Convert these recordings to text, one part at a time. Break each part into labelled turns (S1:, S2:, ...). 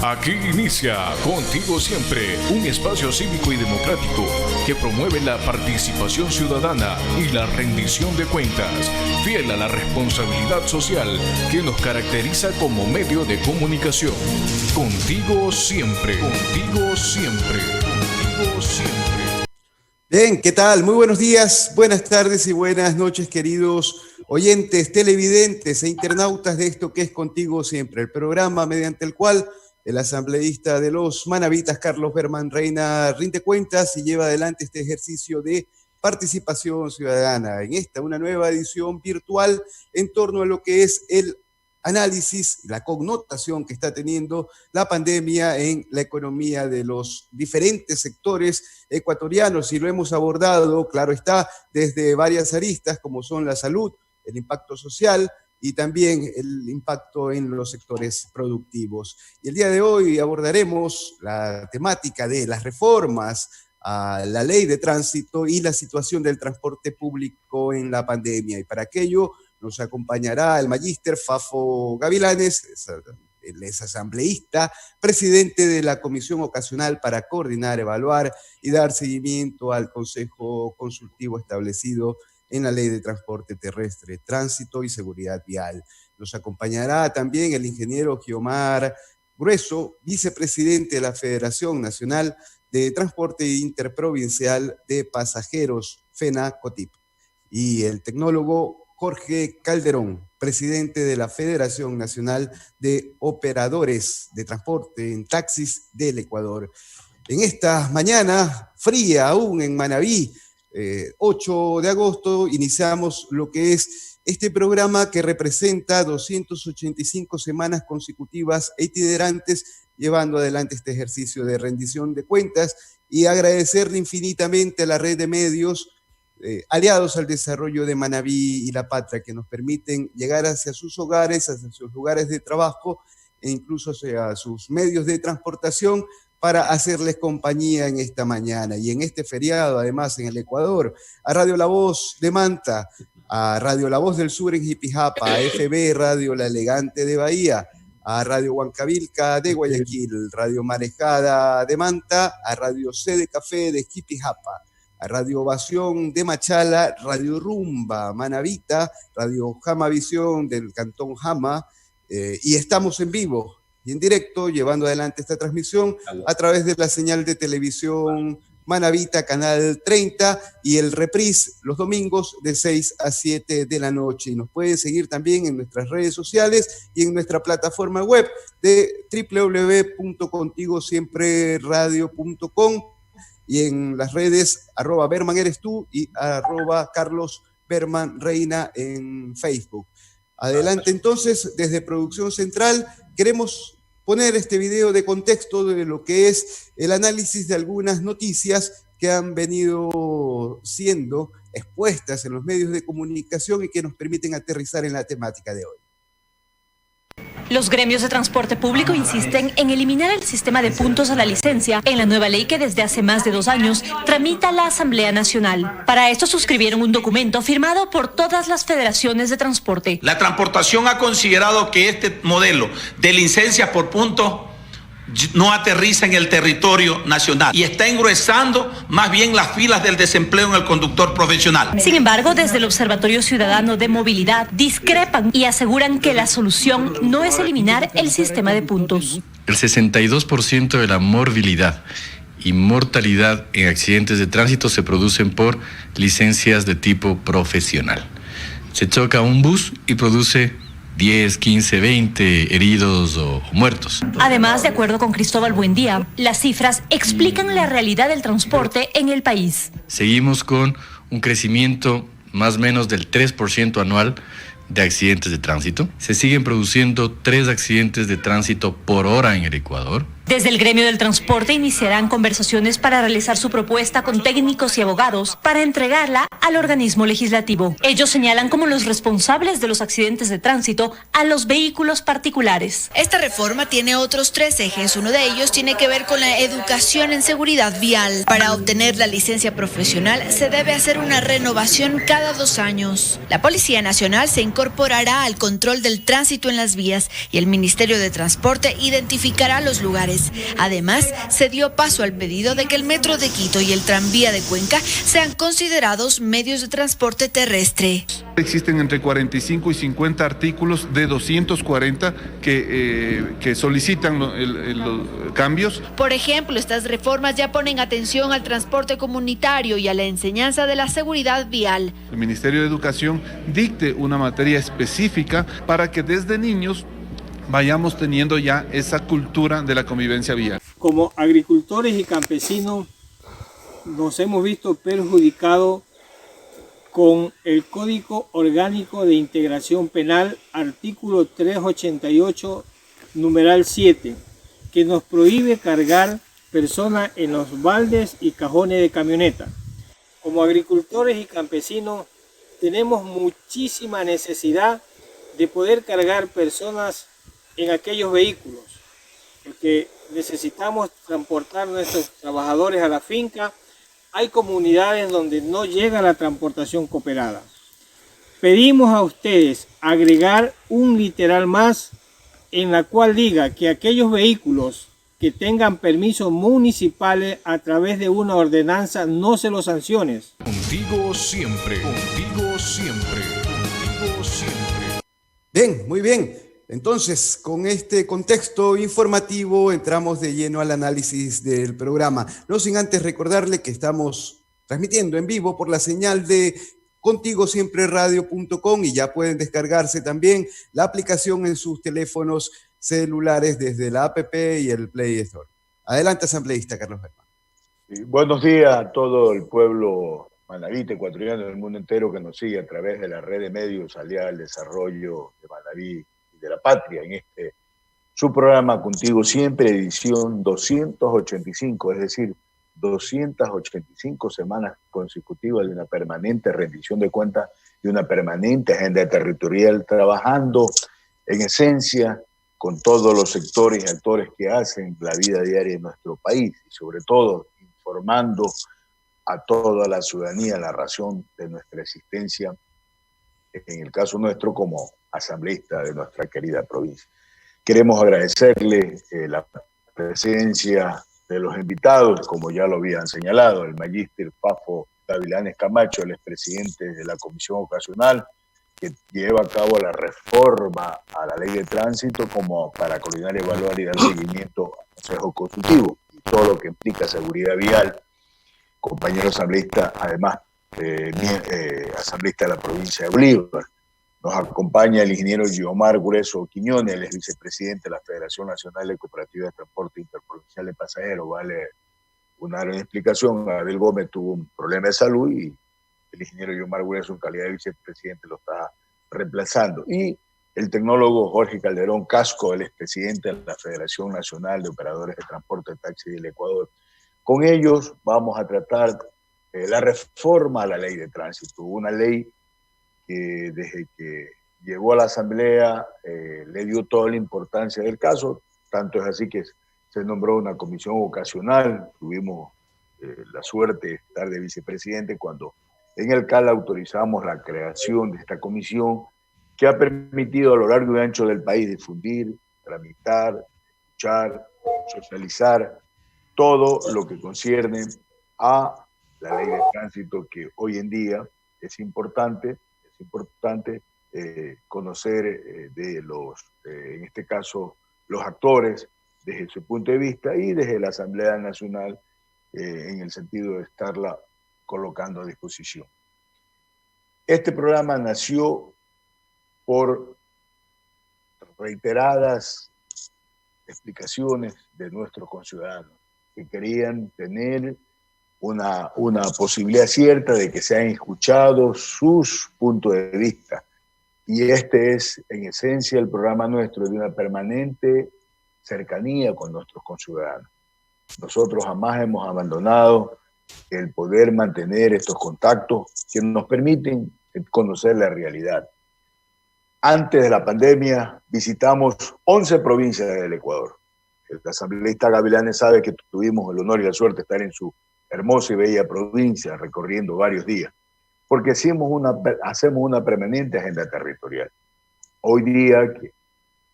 S1: Aquí inicia Contigo Siempre, un espacio cívico y democrático que promueve la participación ciudadana y la rendición de cuentas, fiel a la responsabilidad social que nos caracteriza como medio de comunicación. Contigo siempre, contigo siempre, contigo siempre.
S2: Bien, ¿qué tal? Muy buenos días, buenas tardes y buenas noches, queridos oyentes, televidentes e internautas de esto que es Contigo Siempre, el programa mediante el cual el asambleísta de los manavitas, Carlos Berman Reina, rinde cuentas y lleva adelante este ejercicio de participación ciudadana en una nueva edición virtual en torno a lo que es el análisis, la connotación que está teniendo la pandemia en la economía de los diferentes sectores ecuatorianos, y lo hemos abordado, claro está, desde varias aristas como son la salud, el impacto social y también el impacto en los sectores productivos. Y el día de hoy abordaremos la temática de las reformas a la ley de tránsito y la situación del transporte público en la pandemia. Y para aquello nos acompañará el magíster Fafo Gavilanes, él es asambleísta, presidente de la Comisión Ocasional para coordinar, evaluar y dar seguimiento al Consejo Consultivo establecido en la Ley de Transporte Terrestre, Tránsito y Seguridad Vial. Nos acompañará también el ingeniero Guiomar Grueso, vicepresidente de la Federación Nacional de Transporte Interprovincial de Pasajeros, FENA-COTIP, y el tecnólogo Jorge Calderón, presidente de la Federación Nacional de Operadores de Transporte en Taxis del Ecuador. En esta mañana fría aún en Manabí, 8 de agosto, iniciamos lo que es este programa que representa 285 semanas consecutivas e itinerantes llevando adelante este ejercicio de rendición de cuentas, y agradecerle infinitamente a la red de medios aliados al desarrollo de Manabí y La Patria, que nos permiten llegar hacia sus hogares, hacia sus lugares de trabajo e incluso hacia sus medios de transportación, para hacerles compañía en esta mañana y en este feriado, además en el Ecuador, a Radio La Voz de Manta, a Radio La Voz del Sur en Jipijapa, a FB Radio La Elegante de Bahía, a Radio Huancavilca de Guayaquil, Radio Marejada de Manta, a Radio C de Café de Jipijapa, a Radio Ovación de Machala, Radio Rumba Manavita, Radio Jama Visión del Cantón Jama, y estamos en vivo y en directo llevando adelante esta transmisión a través de la señal de televisión Manavita, Canal 30, y el reprise los domingos de 6 a 7 de la noche. Y nos pueden seguir también en nuestras redes sociales y en nuestra plataforma web de www.contigosiempreradio.com y en las redes @BermanEresTú y @Carlos Berman Reina en Facebook. Adelante entonces, desde Producción Central, queremos poner este video de contexto de lo que es el análisis de algunas noticias que han venido siendo expuestas en los medios de comunicación y que nos permiten aterrizar en la temática de hoy.
S3: Los gremios de transporte público insisten en eliminar el sistema de puntos a la licencia en la nueva ley que desde hace más de 2 años tramita la Asamblea Nacional. Para esto suscribieron un documento firmado por todas las federaciones de transporte.
S4: La transportación ha considerado que este modelo de licencia por puntos no aterriza en el territorio nacional y está engruesando más bien las filas del desempleo en el conductor profesional.
S3: Sin embargo, desde el Observatorio Ciudadano de Movilidad discrepan y aseguran que la solución no es eliminar el sistema de puntos.
S5: El 62% de la morbilidad y mortalidad en accidentes de tránsito se producen por licencias de tipo profesional. Se choca un bus y produce 10, 15, 20 heridos o muertos.
S3: Además, de acuerdo con Cristóbal Buendía, las cifras explican la realidad del transporte en el país.
S5: Seguimos con un crecimiento más o menos del 3% anual de accidentes de tránsito. Se siguen produciendo 3 accidentes de tránsito por hora en el Ecuador.
S3: Desde el gremio del transporte iniciarán conversaciones para realizar su propuesta con técnicos y abogados para entregarla al organismo legislativo. Ellos señalan como los responsables de los accidentes de tránsito a los vehículos particulares.
S6: Esta reforma tiene otros 3 ejes. Uno de ellos tiene que ver con la educación en seguridad vial. Para obtener la licencia profesional se debe hacer una renovación cada 2 años. La Policía Nacional se incorporará al control del tránsito en las vías y el Ministerio de Transporte identificará los lugares. Además, se dio paso al pedido de que el Metro de Quito y el Tranvía de Cuenca sean considerados medios de transporte terrestre.
S7: Existen entre 45 y 50 artículos de 240 que solicitan los cambios.
S6: Por ejemplo, estas reformas ya ponen atención al transporte comunitario y a la enseñanza de la seguridad vial.
S7: El Ministerio de Educación dicte una materia específica para que desde niños vayamos teniendo ya esa cultura de la convivencia vial.
S8: Como agricultores y campesinos nos hemos visto perjudicados con el Código Orgánico de Integración Penal, artículo 388, numeral 7, que nos prohíbe cargar personas en los baldes y cajones de camioneta. Como agricultores y campesinos tenemos muchísima necesidad de poder cargar personas en aquellos vehículos, porque necesitamos transportar a nuestros trabajadores a la finca. Hay comunidades donde no llega la transportación cooperada. Pedimos a ustedes agregar un literal más en la cual diga que aquellos vehículos que tengan permisos municipales a través de una ordenanza no se los sancione.
S1: Contigo siempre, contigo siempre, contigo siempre.
S2: Bien, muy bien. Entonces, con este contexto informativo entramos de lleno al análisis del programa. No sin antes recordarle que estamos transmitiendo en vivo por la señal de contigosiempreradio.com y ya pueden descargarse también la aplicación en sus teléfonos celulares desde la app y el Play Store. Adelante, asambleísta Carlos Berman.
S9: Buenos días a todo el pueblo manabita, ecuatoriano del mundo entero que nos sigue a través de la red de medios Aliada al Desarrollo de Manabí de la Patria, en su programa Contigo Siempre, edición 285, es decir, 285 semanas consecutivas de una permanente rendición de cuentas, de una permanente agenda territorial, trabajando en esencia con todos los sectores y actores que hacen la vida diaria de nuestro país, y sobre todo informando a toda la ciudadanía la razón de nuestra existencia, en el caso nuestro como asambleísta de nuestra querida provincia. Queremos agradecerle la presencia de los invitados, como ya lo habían señalado, el magíster Fafo Gavilanes Camacho, el expresidente de la Comisión Ocasional, que lleva a cabo la reforma a la ley de tránsito como para coordinar, evaluar y dar seguimiento al Consejo Consultivo y todo lo que implica seguridad vial. Compañero asambleísta, además, asambleísta de la provincia de Bolívar. Nos acompaña el ingeniero Guiomar Grueso Quiñones, él es vicepresidente de la Federación Nacional de Cooperativas de Transporte Interprovincial de Pasajeros. Vale una breve explicación. Abel Gómez tuvo un problema de salud y el ingeniero Guiomar Grueso, en calidad de vicepresidente, lo está reemplazando. Y el tecnólogo Jorge Calderón Casco, él es presidente de la Federación Nacional de Operadores de Transporte de Taxi del Ecuador. Con ellos vamos a tratar la reforma a la ley de tránsito, una ley que desde que llegó a la Asamblea le dio toda la importancia del caso, tanto es así que se nombró una comisión ocasional. Tuvimos la suerte de estar de vicepresidente cuando en el CAL autorizamos la creación de esta comisión que ha permitido a lo largo y ancho del país difundir, tramitar, escuchar, socializar todo lo que concierne a la ley de tránsito, que hoy en día es importante conocer de los, en este caso, los actores desde su punto de vista y desde la Asamblea Nacional en el sentido de estarla colocando a disposición. Este programa nació por reiteradas explicaciones de nuestros conciudadanos que querían tener una posibilidad cierta de que sean escuchados sus puntos de vista. Y este es, en esencia, el programa nuestro de una permanente cercanía con nuestros conciudadanos. Nosotros jamás hemos abandonado el poder mantener estos contactos que nos permiten conocer la realidad. Antes de la pandemia visitamos 11 provincias del Ecuador. El asambleísta Gavilanes sabe que tuvimos el honor y la suerte de estar en su hermosa y bella provincia recorriendo varios días, porque hacemos una permanente agenda territorial. Hoy día que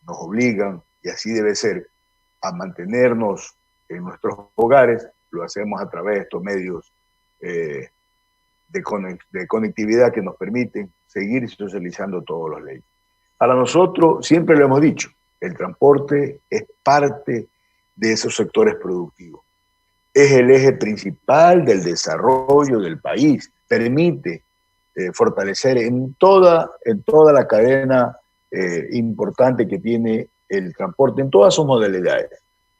S9: nos obligan, y así debe ser, a mantenernos en nuestros hogares, lo hacemos a través de estos medios de conectividad que nos permiten seguir socializando todas las leyes. Para nosotros, siempre lo hemos dicho, el transporte es parte de esos sectores productivos. Es el eje principal del desarrollo del país. Permite fortalecer en toda la cadena importante que tiene el transporte, en todas sus modalidades.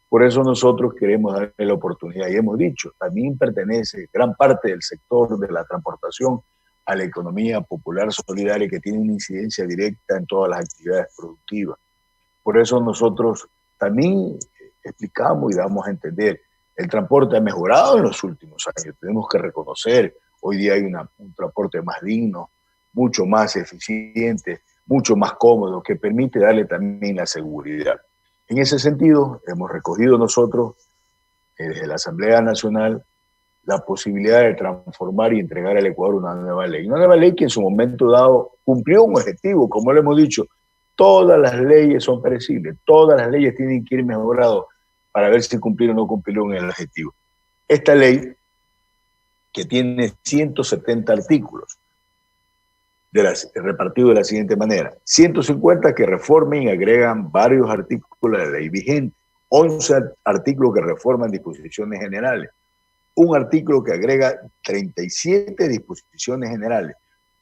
S9: Por eso nosotros queremos darle la oportunidad, y hemos dicho, también pertenece gran parte del sector de la transportación a la economía popular solidaria, que tiene una incidencia directa en todas las actividades productivas. Por eso nosotros también explicamos y damos a entender, el transporte ha mejorado en los últimos años, tenemos que reconocer, hoy día hay un transporte más digno, mucho más eficiente, mucho más cómodo, que permite darle también la seguridad. En ese sentido, hemos recogido nosotros, desde la Asamblea Nacional, la posibilidad de transformar y entregar al Ecuador una nueva ley que en su momento dado cumplió un objetivo, como lo hemos dicho. Todas las leyes son perecibles, todas las leyes tienen que ir mejoradas para ver si cumplieron o no cumplieron el objetivo. Esta ley, que tiene 170 artículos, repartido de la siguiente manera: 150 que reformen y agregan varios artículos de la ley vigente, 11 artículos que reforman disposiciones generales, un artículo que agrega 37 disposiciones generales,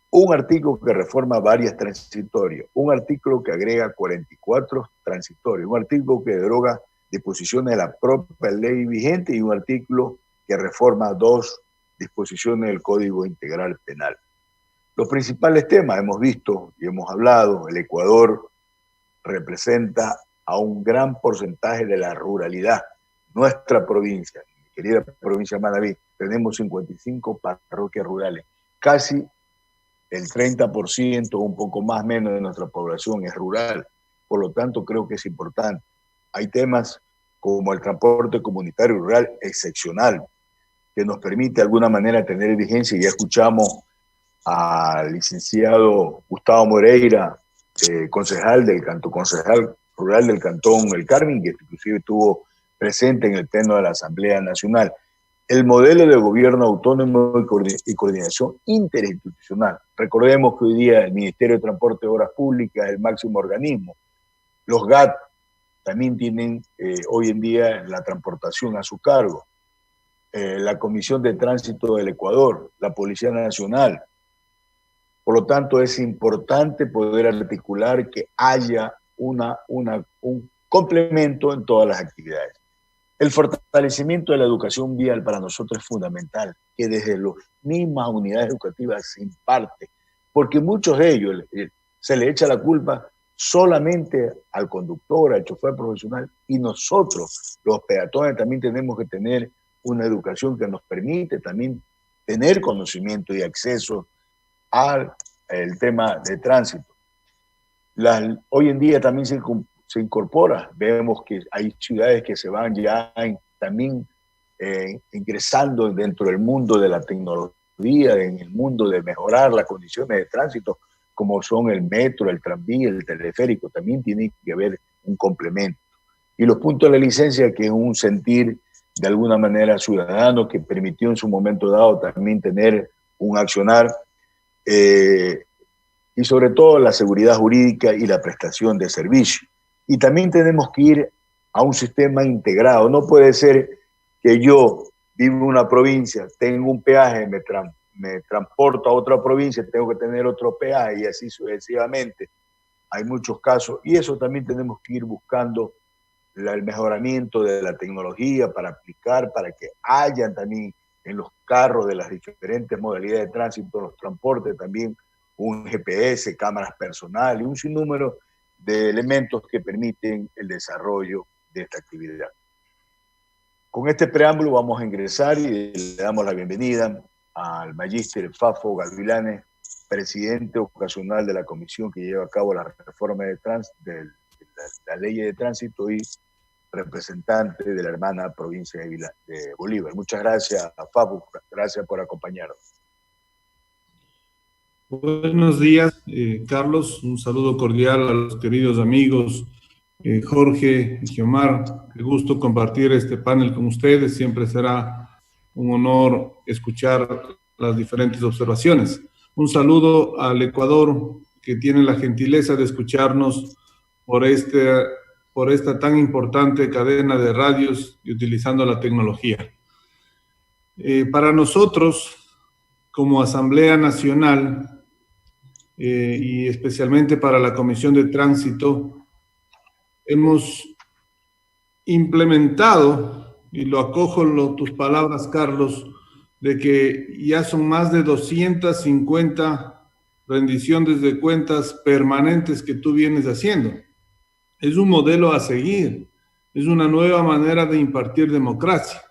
S9: un artículo que reforma varias transitorias, un artículo que agrega 44 transitorias, un artículo que deroga disposiciones de la propia ley vigente y un artículo que reforma 2 disposiciones del Código Integral Penal. Los principales temas hemos visto y hemos hablado. El Ecuador representa a un gran porcentaje de la ruralidad. Nuestra provincia, mi querida provincia de Manabí, tenemos 55 parroquias rurales. Casi el 30%, un poco más menos de nuestra población es rural. Por lo tanto, creo que es importante. Hay temas como el transporte comunitario rural excepcional, que nos permite de alguna manera tener vigencia. Ya escuchamos al licenciado Gustavo Moreira, concejal rural del Cantón El Carmen, que inclusive estuvo presente en el pleno de la Asamblea Nacional. El modelo de gobierno autónomo y coordinación interinstitucional. Recordemos que hoy día el Ministerio de Transporte y Obras Públicas es el máximo organismo. Los GAT también tienen hoy en día la transportación a su cargo. La Comisión de Tránsito del Ecuador, la Policía Nacional. Por lo tanto, es importante poder articular que haya un complemento en todas las actividades. El fortalecimiento de la educación vial para nosotros es fundamental, que desde las mismas unidades educativas se imparte, porque muchos de ellos se le echa la culpa solamente al conductor, al chofer profesional, y nosotros, los peatones, también tenemos que tener una educación que nos permite también tener conocimiento y acceso al tema de tránsito. Hoy en día también se incorpora, vemos que hay ciudades que se van ya también ingresando dentro del mundo de la tecnología, en el mundo de mejorar las condiciones de tránsito, como son el metro, el tranvía, el teleférico, también tiene que haber un complemento. Y los puntos de la licencia, que es un sentir de alguna manera ciudadano que permitió en su momento dado también tener un accionar, y sobre todo la seguridad jurídica y la prestación de servicios. Y también tenemos que ir a un sistema integrado. No puede ser que yo vivo en una provincia, tengo un peaje, me transporto a otra provincia, tengo que tener otro peaje y así sucesivamente. Hay muchos casos y eso también tenemos que ir buscando el mejoramiento de la tecnología para aplicar, para que hayan también en los carros de las diferentes modalidades de tránsito, los transportes también, un GPS, cámaras personales, un sinnúmero de elementos que permiten el desarrollo de esta actividad. Con este preámbulo vamos a ingresar y le damos la bienvenida al magíster Fafo Gavilanes, presidente ocasional de la comisión que lleva a cabo la reforma de la ley de tránsito y representante de la hermana provincia de Bolívar. Muchas gracias, Fafo, gracias por acompañarnos.
S7: Buenos días, Carlos. Un saludo cordial a los queridos amigos Jorge y Giomar. Qué gusto compartir este panel con ustedes. Siempre será un honor escuchar las diferentes observaciones. Un saludo al Ecuador, que tiene la gentileza de escucharnos por esta tan importante cadena de radios y utilizando la tecnología. Para nosotros, como Asamblea Nacional, y especialmente para la Comisión de Tránsito, hemos implementado, y lo acojo tus palabras, Carlos, de que ya son más de 250 rendiciones de cuentas permanentes que tú vienes haciendo. Es un modelo a seguir, es una nueva manera de impartir democracia.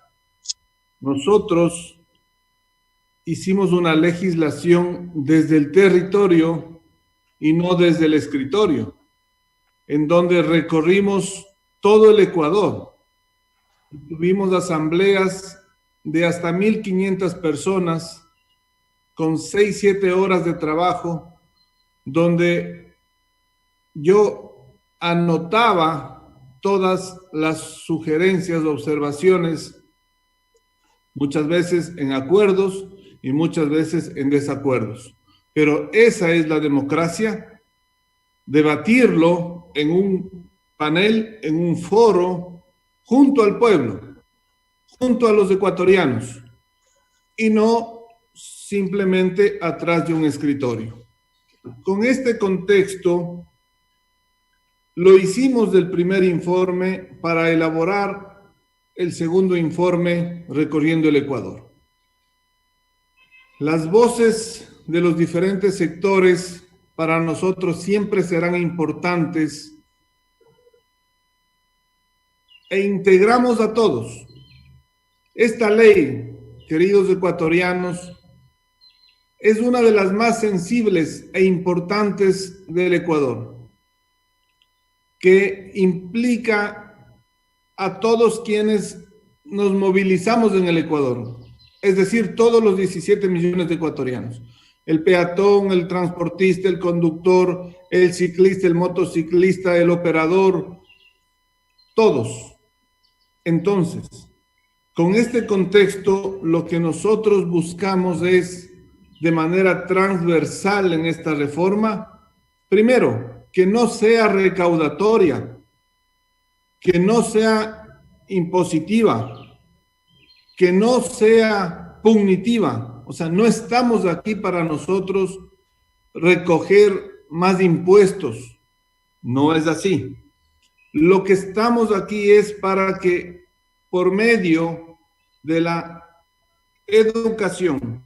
S7: Nosotros hicimos una legislación desde el territorio y no desde el escritorio, en donde recorrimos todo el Ecuador. Tuvimos asambleas de hasta 1.500 personas con 6-7 horas de trabajo, donde yo anotaba todas las sugerencias, observaciones, muchas veces en acuerdos y muchas veces en desacuerdos. Pero esa es la democracia, debatirlo en un panel, en un foro, junto al pueblo, junto a los ecuatorianos, y no simplemente atrás de un escritorio. Con este contexto, lo hicimos del primer informe para elaborar el segundo informe recorriendo el Ecuador. Las voces de los diferentes sectores para nosotros siempre serán importantes e integramos a todos. Esta ley, queridos ecuatorianos, es una de las más sensibles e importantes del Ecuador, que implica a todos quienes nos movilizamos en el Ecuador, es decir, todos los 17 millones de ecuatorianos. El peatón, el transportista, el conductor, el ciclista, el motociclista, el operador, todos. Entonces, con este contexto, lo que nosotros buscamos es, de manera transversal en esta reforma, primero, que no sea recaudatoria, que no sea impositiva, que no sea punitiva. O sea, no estamos aquí para nosotros recoger más impuestos. No es así. Lo que estamos aquí es para que, por medio de la educación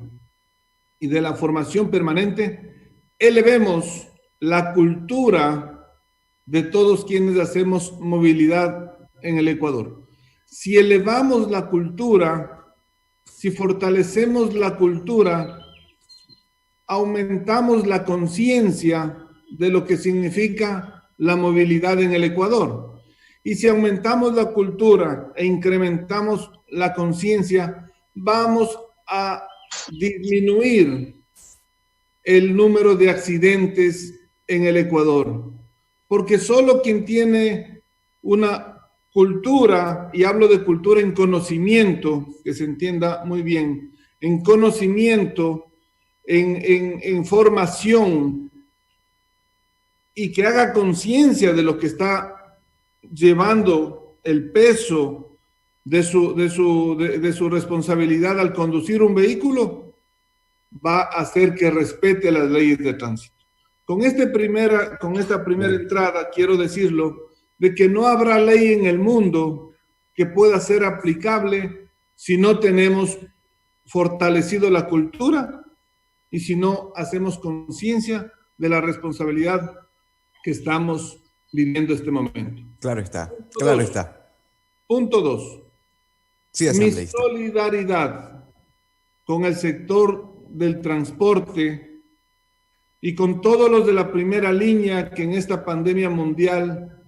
S7: y de la formación permanente, elevemos la cultura de todos quienes hacemos movilidad en el Ecuador. Si elevamos la cultura, si fortalecemos la cultura, aumentamos la conciencia de lo que significa la movilidad en el Ecuador. Y si aumentamos la cultura e incrementamos la conciencia, vamos a disminuir el número de accidentes en el Ecuador. Porque solo quien tiene una cultura, y hablo de cultura en conocimiento, que se entienda muy bien, en conocimiento, en formación, y que haga conciencia de lo que está llevando el peso de su responsabilidad al conducir un vehículo, va a hacer que respete las leyes de tránsito. Con esta primera entrada quiero decirlo, de que no habrá ley en el mundo que pueda ser aplicable si no tenemos fortalecido la cultura y si no hacemos conciencia de la responsabilidad que estamos viviendo este momento.
S2: Claro está, claro está.
S7: Punto 2.
S2: Sí,
S7: Mi
S2: asambleísta.
S7: solidaridad con el sector del transporte y con todos los de la primera línea que en esta pandemia mundial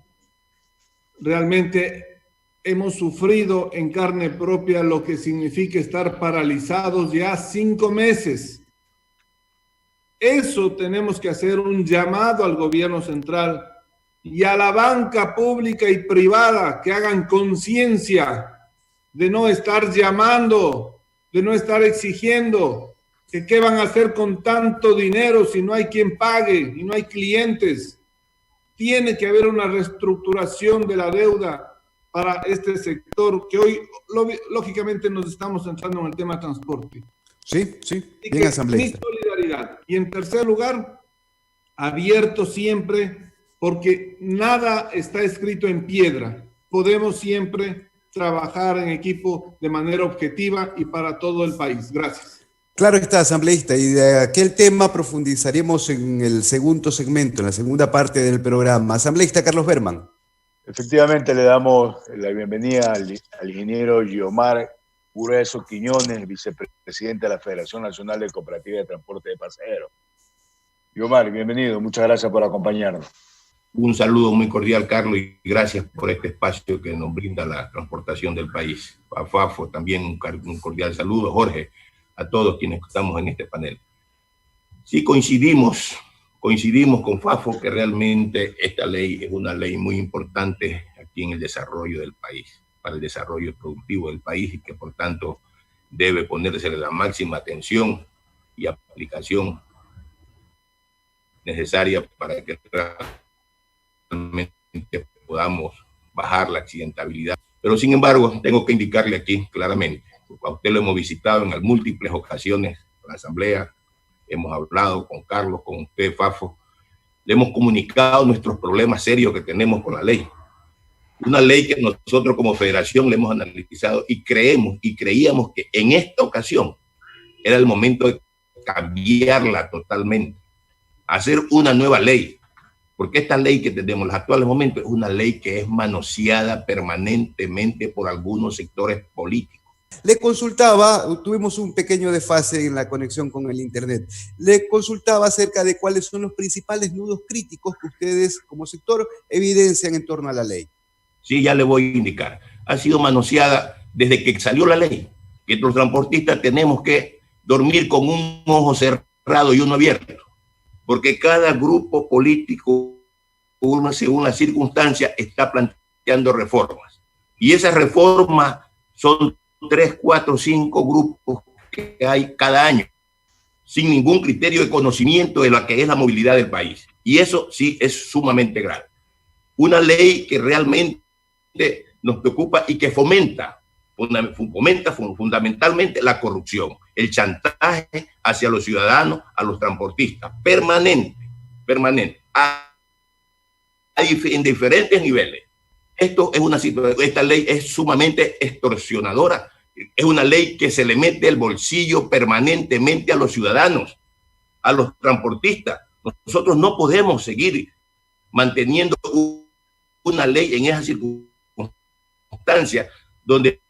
S7: realmente hemos sufrido en carne propia lo que significa estar paralizados ya 5 meses. Eso tenemos que hacer un llamado al gobierno central y a la banca pública y privada que hagan conciencia de no estar llamando, de no estar exigiendo, que qué van a hacer con tanto dinero si no hay quien pague y no hay clientes. Tiene que haber una reestructuración de la deuda para este sector que hoy, lógicamente, nos estamos centrando en el tema transporte.
S2: Sí, sí,
S7: Y
S2: bien
S7: que
S2: asambleísta.
S7: mi solidaridad. Y en tercer lugar, abierto siempre, porque nada está escrito en piedra. Podemos siempre trabajar en equipo de manera objetiva y para todo el país. Gracias.
S2: Claro está, asambleísta, y de aquel tema profundizaremos en el segundo segmento, en la segunda parte del programa. Asambleísta Carlos Berman.
S9: Efectivamente, le damos la bienvenida al ingeniero Guiomar Grueso Quiñones, vicepresidente de la Federación Nacional de Cooperativas de Transporte de Pasajeros. Guiomar, bienvenido, muchas gracias por acompañarnos.
S10: Un saludo muy cordial, Carlos, y gracias por este espacio que nos brinda la transportación del país. A Fafo también un cordial saludo, Jorge, a todos quienes estamos en este panel. Sí, coincidimos con Fafo que realmente esta ley es una ley muy importante aquí en el desarrollo del país, para el desarrollo productivo del país, y que por tanto debe ponerse la máxima atención y aplicación necesaria para que realmente podamos bajar la accidentabilidad. Pero sin embargo, tengo que indicarle aquí claramente, a usted lo hemos visitado en múltiples ocasiones en la Asamblea, hemos hablado con Carlos, con usted, Fafo, le hemos comunicado nuestros problemas serios que tenemos con la ley. Una ley que nosotros como federación le hemos analizado y creíamos que en esta ocasión era el momento de cambiarla totalmente, hacer una nueva ley, porque esta ley que tenemos en los actuales momentos es una ley que es manoseada permanentemente por algunos sectores políticos.
S2: Le consultaba, tuvimos un pequeño desfase en la conexión con el internet, le consultaba acerca de cuáles son los principales nudos críticos que ustedes como sector evidencian en torno a la ley.
S10: Sí, ya le voy a indicar. Ha sido manoseada desde que salió la ley, que los transportistas tenemos que dormir con un ojo cerrado y uno abierto, porque cada grupo político, según la circunstancia, está planteando reformas. Y esas reformas son 3, 4, 5 grupos que hay cada año, sin ningún criterio de conocimiento de lo que es la movilidad del país. Y eso sí es sumamente grave. Una ley que realmente nos preocupa y que fomenta fundamentalmente la corrupción, el chantaje hacia los ciudadanos, a los transportistas, permanente, en diferentes niveles. Esta ley es sumamente extorsionadora, es una ley que se le mete el bolsillo permanentemente a los ciudadanos, a los transportistas. Nosotros no podemos seguir manteniendo una ley en esas circunstancias donde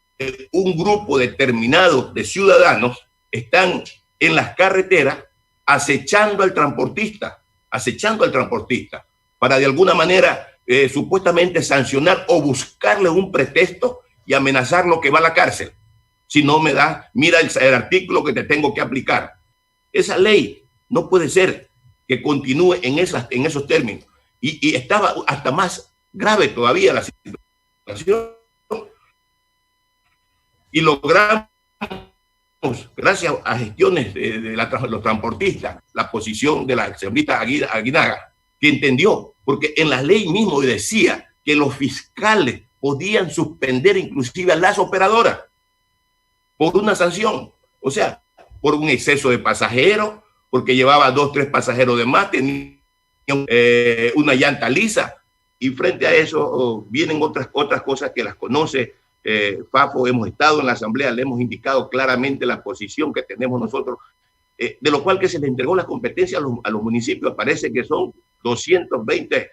S10: un grupo determinado de ciudadanos están en las carreteras acechando al transportista para de alguna manera supuestamente sancionar o buscarle un pretexto y amenazarlo que va a la cárcel. Si no me da, mira el artículo que te tengo que aplicar. Esa ley no puede ser que continúe en esos términos. Y estaba hasta más grave todavía la situación. Y logramos, gracias a gestiones de los transportistas, la posición de la asambleísta Aguinaga, que entendió, porque en la ley mismo decía que los fiscales podían suspender inclusive a las operadoras por una sanción, o sea, por un exceso de pasajeros, porque llevaba 2, 3 pasajeros de más, tenía una llanta lisa, y frente a eso vienen otras cosas que las conoce Fafo. Hemos estado en la asamblea, le hemos indicado claramente la posición que tenemos nosotros, de lo cual que se le entregó la competencia a los municipios. Parece que son 220,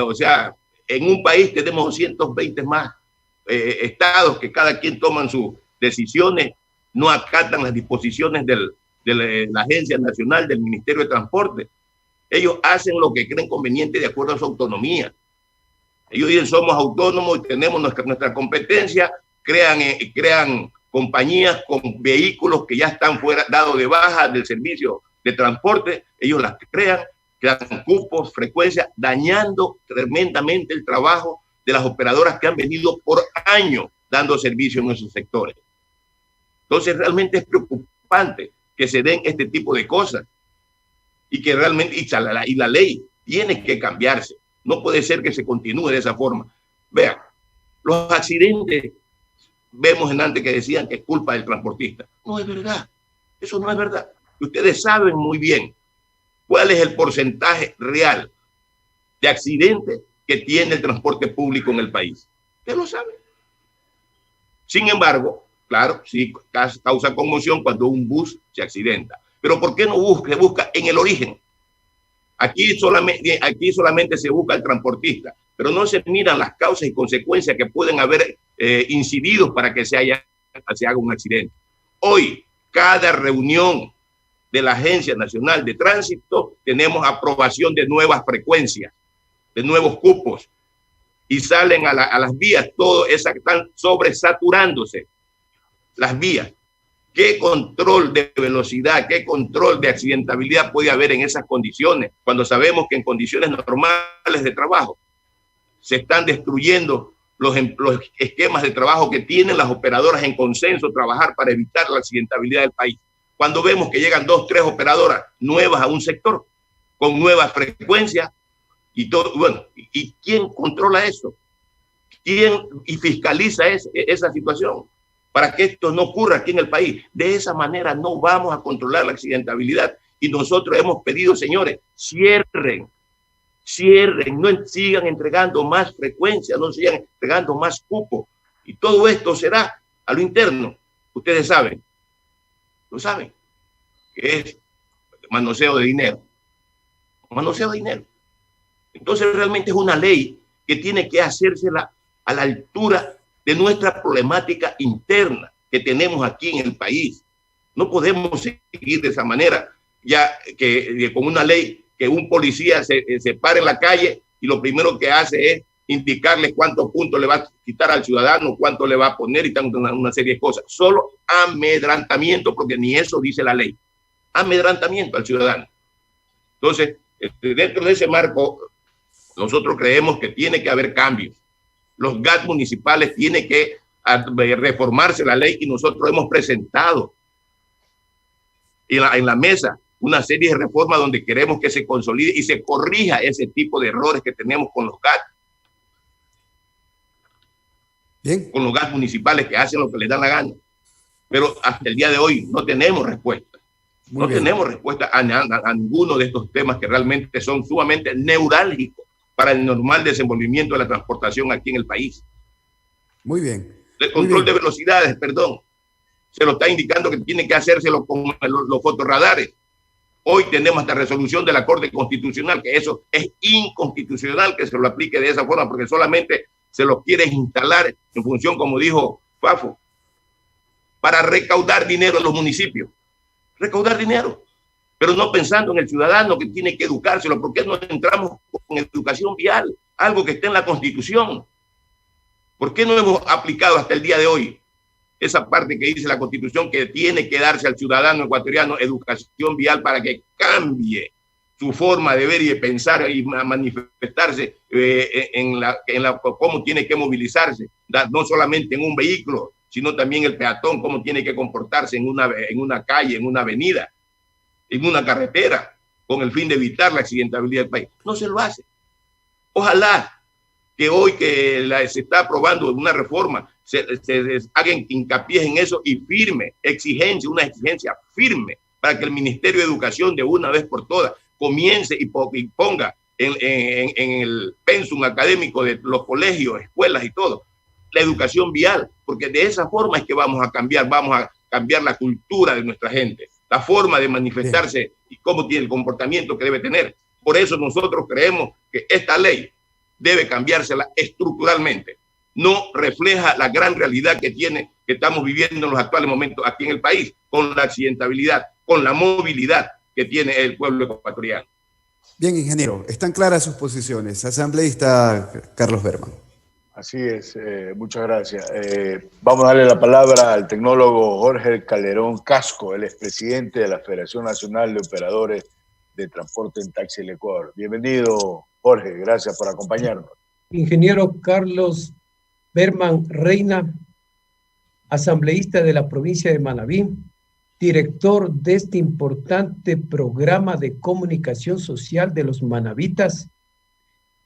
S10: o sea, en un país tenemos 220 más estados que cada quien toman sus decisiones, no acatan las disposiciones de la Agencia Nacional del Ministerio de Transporte. Ellos hacen lo que creen conveniente de acuerdo a su autonomía. Ellos dicen, somos autónomos y tenemos nuestra competencia, crean compañías con vehículos que ya están dados de baja del servicio de transporte, ellos las crean cupos, frecuencias, dañando tremendamente el trabajo de las operadoras que han venido por años dando servicio en esos sectores. Entonces realmente es preocupante que se den este tipo de cosas y que realmente y la ley tiene que cambiarse. No puede ser que se continúe de esa forma. Vean, los accidentes, vemos en antes que decían que es culpa del transportista. No es verdad. Eso no es verdad. Ustedes saben muy bien cuál es el porcentaje real de accidentes que tiene el transporte público en el país. Ustedes lo saben. Sin embargo, claro, sí causa conmoción cuando un bus se accidenta. Pero ¿por qué no se busca en el origen? Aquí solamente se busca el transportista, pero no se miran las causas y consecuencias que pueden haber incidido para que se haga un accidente. Hoy, cada reunión de la Agencia Nacional de Tránsito, tenemos aprobación de nuevas frecuencias, de nuevos cupos, y salen a las vías, todo esas están sobresaturándose las vías. ¿Qué control de velocidad, qué control de accidentabilidad puede haber en esas condiciones? Cuando sabemos que en condiciones normales de trabajo se están destruyendo los esquemas de trabajo que tienen las operadoras en consenso, trabajar para evitar la accidentabilidad del país. Cuando vemos que llegan 2 o 3 operadoras nuevas a un sector, con nuevas frecuencias, y todo, bueno, ¿y quién controla eso? ¿Quién fiscaliza esa situación? Para que esto no ocurra aquí en el país. De esa manera no vamos a controlar la accidentabilidad. Y nosotros hemos pedido, señores, cierren, no sigan entregando más frecuencia, no sigan entregando más cupo. Y todo esto será a lo interno. Ustedes saben, lo saben, que es manoseo de dinero. Manoseo de dinero. Entonces realmente es una ley que tiene que hacérsela a la altura de nuestra problemática interna que tenemos aquí en el país. No podemos seguir de esa manera, ya que con una ley que un policía se pare en la calle y lo primero que hace es indicarle cuántos puntos le va a quitar al ciudadano, cuánto le va a poner y una serie de cosas. Solo amedrantamiento, porque ni eso dice la ley. Amedrantamiento al ciudadano. Entonces, dentro de ese marco, nosotros creemos que tiene que haber cambios. Los GAT municipales tienen que reformarse la ley y nosotros hemos presentado en la mesa una serie de reformas donde queremos que se consolide y se corrija ese tipo de errores que tenemos con los GAT. Bien. Con los GAT municipales que hacen lo que les da la gana. Pero hasta el día de hoy no tenemos respuesta. No tenemos respuesta a ninguno de estos temas que realmente son sumamente neurálgicos para el normal desenvolvimiento de la transportación aquí en el país.
S2: Muy bien.
S10: El control de velocidades, perdón, se lo está indicando que tiene que hacérselo con los fotorradares. Hoy tenemos hasta resolución de la Corte Constitucional, que eso es inconstitucional que se lo aplique de esa forma, porque solamente se lo quiere instalar en función, como dijo Fafo, para recaudar dinero en los municipios. Recaudar dinero, pero no pensando en el ciudadano que tiene que educárselo. ¿Por qué no entramos con educación vial? Algo que esté en la Constitución. ¿Por qué no hemos aplicado hasta el día de hoy esa parte que dice la Constitución que tiene que darse al ciudadano ecuatoriano educación vial para que cambie su forma de ver y de pensar y manifestarse cómo tiene que movilizarse, no solamente en un vehículo, sino también el peatón, cómo tiene que comportarse en una calle, en una avenida, en una carretera, con el fin de evitar la accidentabilidad del país? No se lo hace. Ojalá que hoy que se está aprobando una reforma, se hagan hincapié en eso y firme, una exigencia firme para que el Ministerio de Educación de una vez por todas comience y ponga en el pensum académico de los colegios, escuelas y todo, la educación vial, porque de esa forma es que vamos a cambiar la cultura de nuestra gente, la forma de manifestarse y cómo tiene el comportamiento que debe tener. Por eso nosotros creemos que esta ley debe cambiársela estructuralmente. no refleja la gran realidad que estamos viviendo en los actuales momentos aquí en el país, con la accidentabilidad, con la movilidad que tiene el pueblo ecuatoriano.
S2: Bien, ingeniero, están claras sus posiciones. Asambleísta Carlos Berman.
S9: Así es, muchas gracias. Vamos a darle la palabra al tecnólogo Jorge Calderón Casco, el expresidente de la Federación Nacional de Operadores de Transporte en Taxi del Ecuador. Bienvenido, Jorge, gracias por acompañarnos.
S11: Ingeniero Carlos Berman Reina, asambleísta de la provincia de Manabí, director de este importante programa de comunicación social de los manabitas,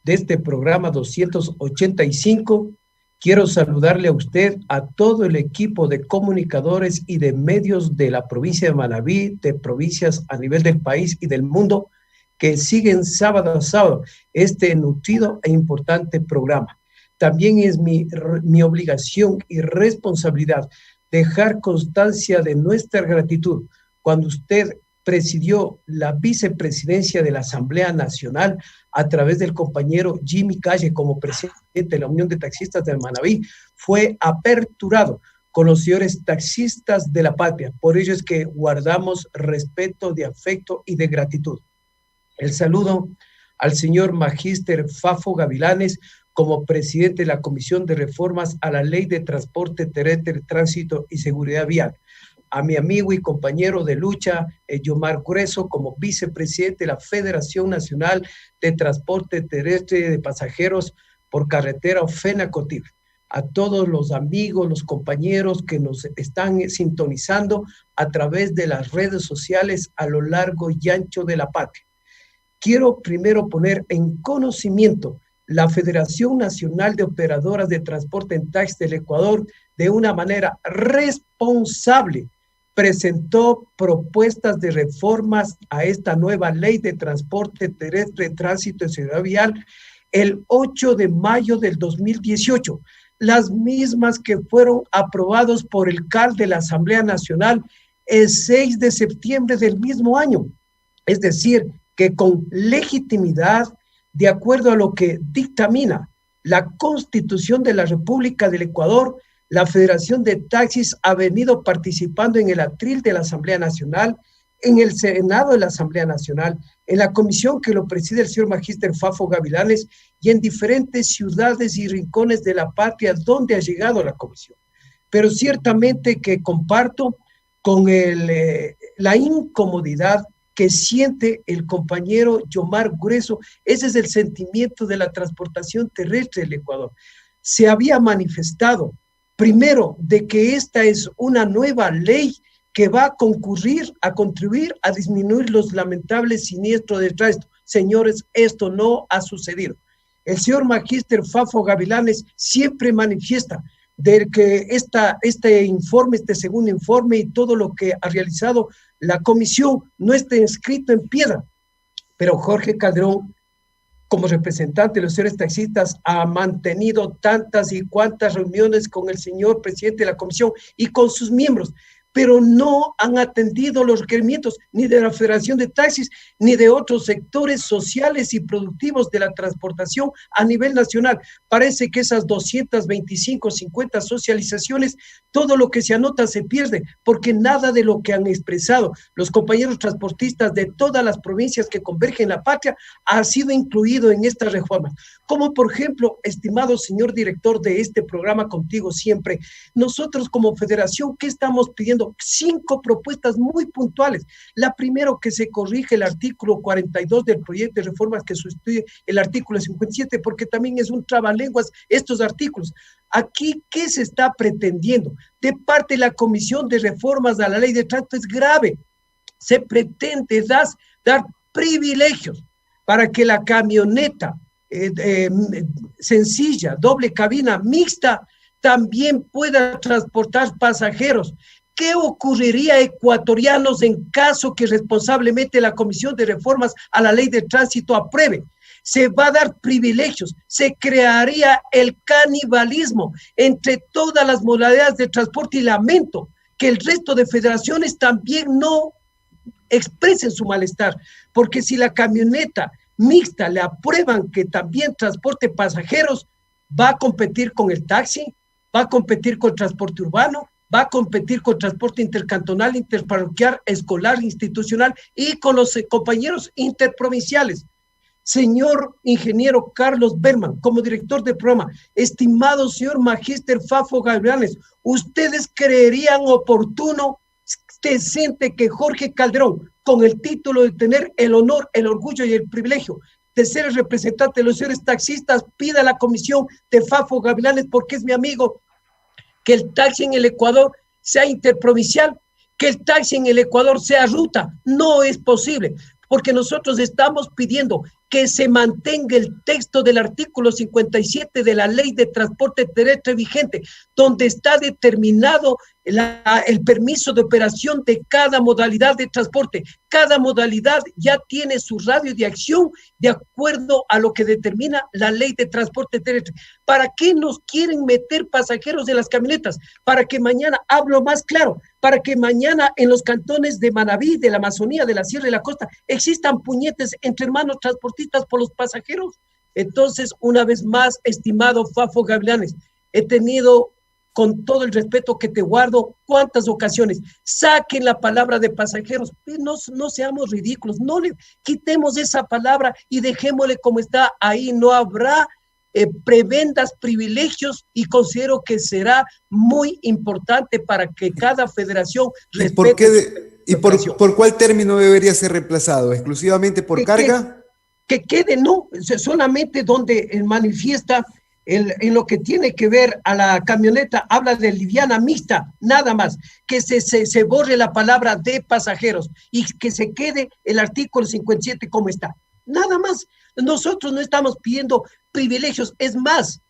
S11: de este programa 285, quiero saludarle a usted, a todo el equipo de comunicadores y de medios de la provincia de Manabí, de provincias a nivel del país y del mundo, que siguen sábado a sábado este nutrido e importante programa. También es mi obligación y responsabilidad dejar constancia de nuestra gratitud cuando usted presidió la vicepresidencia de la Asamblea Nacional a través del compañero Jimmy Calle como presidente de la Unión de Taxistas de Manabí, fue aperturado con los señores taxistas de la patria. Por ello es que guardamos respeto, de afecto y de gratitud. El saludo al señor Magíster Fafo Gavilanes como presidente de la Comisión de Reformas a la Ley de Transporte Terrestre, Tránsito y Seguridad Vial. A mi amigo y compañero de lucha, Yomar Grueso, como vicepresidente de la Federación Nacional de Transporte Terrestre de Pasajeros por Carretera, FENACOTIR. A todos los amigos, los compañeros que nos están sintonizando a través de las redes sociales a lo largo y ancho de la patria. Quiero primero poner en conocimiento la Federación Nacional de Operadoras de Transporte en Taxi del Ecuador, de una manera responsable, presentó propuestas de reformas a esta nueva ley de transporte terrestre, tránsito y seguridad vial el 8 de mayo del 2018, las mismas que fueron aprobados por el CAL de la Asamblea Nacional el 6 de septiembre del mismo año. Es decir, que con legitimidad, de acuerdo a lo que dictamina la Constitución de la República del Ecuador, la Federación de Taxis ha venido participando en el atril de la Asamblea Nacional, en el Senado de la Asamblea Nacional, en la comisión que lo preside el señor Magíster Fafo Gavilanes y en diferentes ciudades y rincones de la patria donde ha llegado la comisión. Pero ciertamente que comparto con la incomodidad que siente el compañero Yomar Grueso. Ese es el sentimiento de la transportación terrestre del Ecuador. Se había manifestado, primero, de que esta es una nueva ley que va a contribuir a disminuir los lamentables siniestros de tránsito. Señores, esto no ha sucedido. El señor Magíster Fafo Gavilanes siempre manifiesta de que este informe, este segundo informe y todo lo que ha realizado la comisión no está escrito en piedra. Pero Jorge Calderón, como representante de los señores taxistas, ha mantenido tantas y cuantas reuniones con el señor presidente de la comisión y con sus miembros, pero no han atendido los requerimientos ni de la Federación de Taxis ni de otros sectores sociales y productivos de la transportación a nivel nacional. Parece que esas 225, 50 socializaciones, todo lo que se anota se pierde, porque nada de lo que han expresado los compañeros transportistas de todas las provincias que convergen en la patria ha sido incluido en estas reformas. Como por ejemplo, estimado señor director de este programa Contigo Siempre, nosotros como federación, ¿qué estamos pidiendo? 5 propuestas muy puntuales. La primera, que se corrige el artículo 42 del proyecto de reformas que sustituye el artículo 57, porque también es un trabalenguas estos artículos. Aquí, ¿qué se está pretendiendo? De parte de la Comisión de Reformas a la Ley de Tránsito es grave. Se pretende dar privilegios para que la camioneta sencilla, doble cabina, mixta, también pueda transportar pasajeros. ¿Qué ocurriría, ecuatorianos, en caso que responsablemente la Comisión de Reformas a la Ley de Tránsito apruebe? Se va a dar privilegios, se crearía el canibalismo entre todas las modalidades de transporte y lamento que el resto de federaciones también no expresen su malestar, porque si la camioneta mixta le aprueban que también transporte pasajeros, va a competir con el taxi, va a competir con el transporte urbano, va a competir con transporte intercantonal, interparroquial, escolar, institucional y con los compañeros interprovinciales. Señor ingeniero Carlos Berman, como director del programa, estimado señor magíster Fafo Gavilanes, ¿ustedes creerían oportuno, decente que Jorge Calderón, con el título de tener el honor, el orgullo y el privilegio de ser el representante de los señores taxistas, pida a la comisión de Fafo Gavilanes, porque es mi amigo, que el taxi en el Ecuador sea interprovincial, que el taxi en el Ecuador sea ruta? No es posible, porque nosotros estamos pidiendo que se mantenga el texto del artículo 57 de la Ley de Transporte Terrestre vigente, donde está determinado el permiso de operación de cada modalidad de transporte. Cada modalidad ya tiene su radio de acción de acuerdo a lo que determina la Ley de Transporte Terrestre. ¿Para qué nos quieren meter pasajeros en las camionetas? Para que mañana, hablo más claro, para que mañana en los cantones de Manabí, de la Amazonía, de la Sierra y la Costa, existan puñetes entre hermanos transportistas por los pasajeros. Entonces, una vez más, estimado Fafo Gavilanes, he tenido, con todo el respeto que te guardo, cuántas ocasiones, saquen la palabra de pasajeros, no seamos ridículos, no le quitemos esa palabra y dejémosle como está ahí, no habrá prebendas, privilegios, y considero que será muy importante para que cada federación respete.
S2: ¿Y por cuál término debería ser reemplazado? ¿Exclusivamente por carga?
S11: Que quede, no, solamente donde manifiesta en lo que tiene que ver a la camioneta, habla de liviana mixta, nada más, que se borre la palabra de pasajeros y que se quede el artículo 57 como está, nada más. Nosotros no estamos pidiendo privilegios, es más,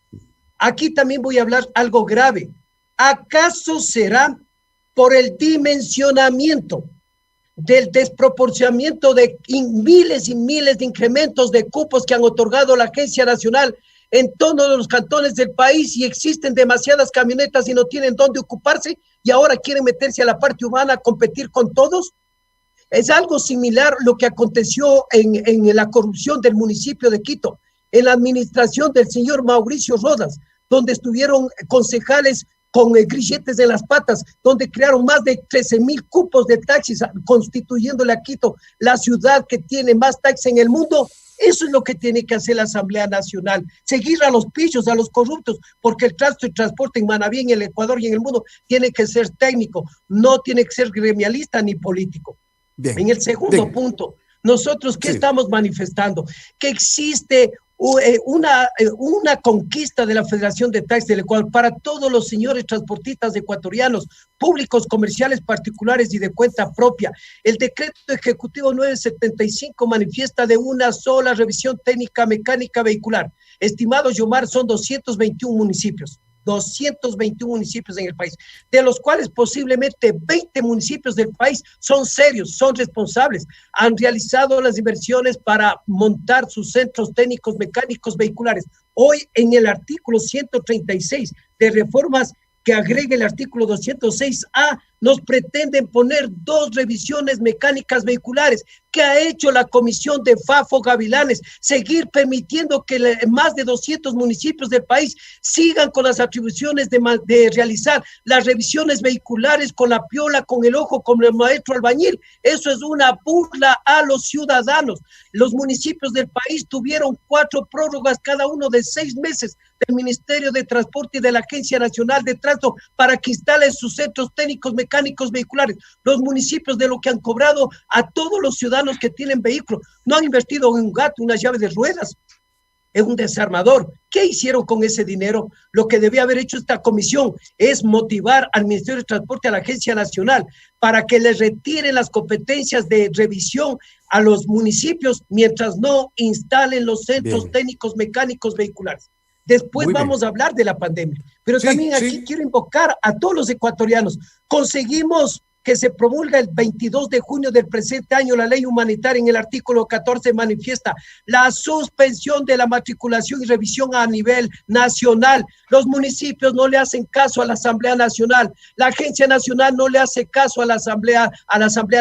S11: aquí también voy a hablar algo grave. ¿Acaso será por el dimensionamiento del desproporcionamiento de miles y miles de incrementos de cupos que han otorgado la Agencia Nacional en todos los cantones del país, y existen demasiadas camionetas y no tienen dónde ocuparse y ahora quieren meterse a la parte urbana a competir con todos? Es algo similar lo que aconteció en la corrupción del municipio de Quito, en la administración del señor Mauricio Rodas, donde estuvieron concejales con grilletes en las patas, donde crearon más de 13,000 cupos de taxis, constituyéndole a Quito la ciudad que tiene más taxis en el mundo. Eso es lo que tiene que hacer la Asamblea Nacional, seguir a los pillos, a los corruptos, porque el transporte en Manabí, en el Ecuador y en el mundo tiene que ser técnico, no tiene que ser gremialista ni político. Bien. En el segundo punto, nosotros ¿qué estamos manifestando? Que existe una conquista de la Federación de Taxis del Ecuador para todos los señores transportistas ecuatorianos, públicos, comerciales, particulares y de cuenta propia. El decreto ejecutivo 975 manifiesta de una sola revisión técnica mecánica vehicular. Estimados, Yomar, son 221 municipios. 221 municipios en el país, de los cuales posiblemente 20 municipios del país son serios, son responsables, han realizado las inversiones para montar sus centros técnicos mecánicos vehiculares. Hoy en el artículo 136 de reformas que agrega el artículo 206A, nos pretenden poner 2 revisiones mecánicas vehiculares. ¿Qué ha hecho la comisión de Fafo Gavilanes? Seguir permitiendo que más de 200 municipios del país sigan con las atribuciones de realizar las revisiones vehiculares con la piola, con el ojo, con el maestro albañil. Eso es una burla a los ciudadanos. Los municipios del país tuvieron 4 prórrogas, cada uno de 6 meses, del Ministerio de Transporte y de la Agencia Nacional de Tránsito para que instalen sus centros técnicos mecánicos vehiculares. Los municipios, de lo que han cobrado a todos los ciudadanos que tienen vehículos, no han invertido en un gato, una llave de ruedas, en un desarmador. ¿Qué hicieron con ese dinero? Lo que debía haber hecho esta comisión es motivar al Ministerio de Transporte, a la Agencia Nacional, para que les retiren las competencias de revisión a los municipios mientras no instalen los centros técnicos mecánicos vehiculares. Después vamos a hablar de la pandemia, pero también aquí quiero invocar a todos los ecuatorianos. Conseguimos que se promulga el 22 de junio del presente año la ley humanitaria en el artículo 14 manifiesta la suspensión de la matriculación y revisión a nivel nacional. Los municipios no le hacen caso a la Asamblea Nacional, la Agencia Nacional no le hace caso a la Asamblea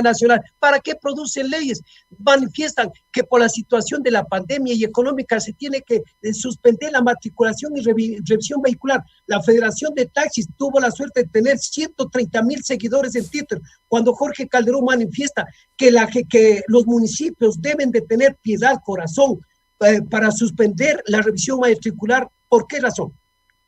S11: Nacional. ¿Para qué producen leyes? Manifiestan que por la situación de la pandemia y económica se tiene que suspender la matriculación y revisión vehicular. La Federación de Taxis tuvo la suerte de tener 130,000 seguidores en Twitter, cuando Jorge Calderón manifiesta que los municipios deben de tener piedad, corazón, para suspender la revisión matricular. ¿Por qué razón?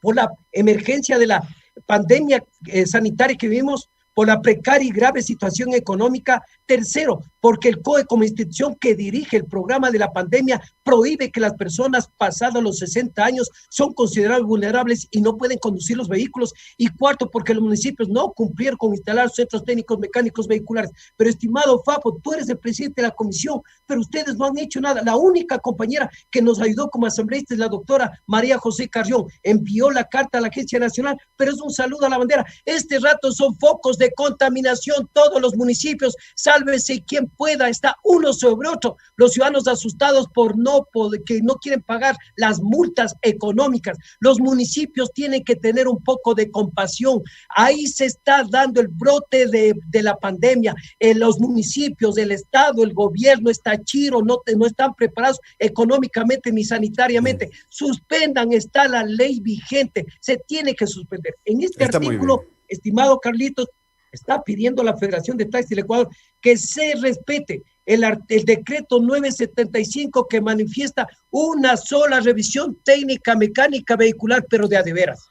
S11: Por la emergencia de la pandemia sanitaria que vivimos, por la precaria y grave situación económica. Tercero, porque el COE como institución que dirige el programa de la pandemia prohíbe que las personas pasadas los 60 años son consideradas vulnerables y no pueden conducir los vehículos. Y cuarto, porque los municipios no cumplieron con instalar centros técnicos mecánicos vehiculares. Pero estimado Fafo, tú eres el presidente de la comisión, pero ustedes no han hecho nada. La única compañera que nos ayudó como asambleísta es la doctora María José Carrión. Envió la carta a la Agencia Nacional, pero es un saludo a la bandera. Este rato son focos de contaminación todos los municipios. Sálvese quien pueda, está uno sobre otro. Los ciudadanos asustados que no quieren pagar las multas económicas. Los municipios tienen que tener un poco de compasión. Ahí se está dando el brote de la pandemia. En los municipios, el Estado, el gobierno está chiro, no están preparados económicamente ni sanitariamente. Suspendan, está la ley vigente, se tiene que suspender. En este artículo, estimado Carlitos, está pidiendo la Federación de Taxis del Ecuador que se respete el decreto 975 que manifiesta una sola revisión técnica mecánica vehicular, pero de a de veras.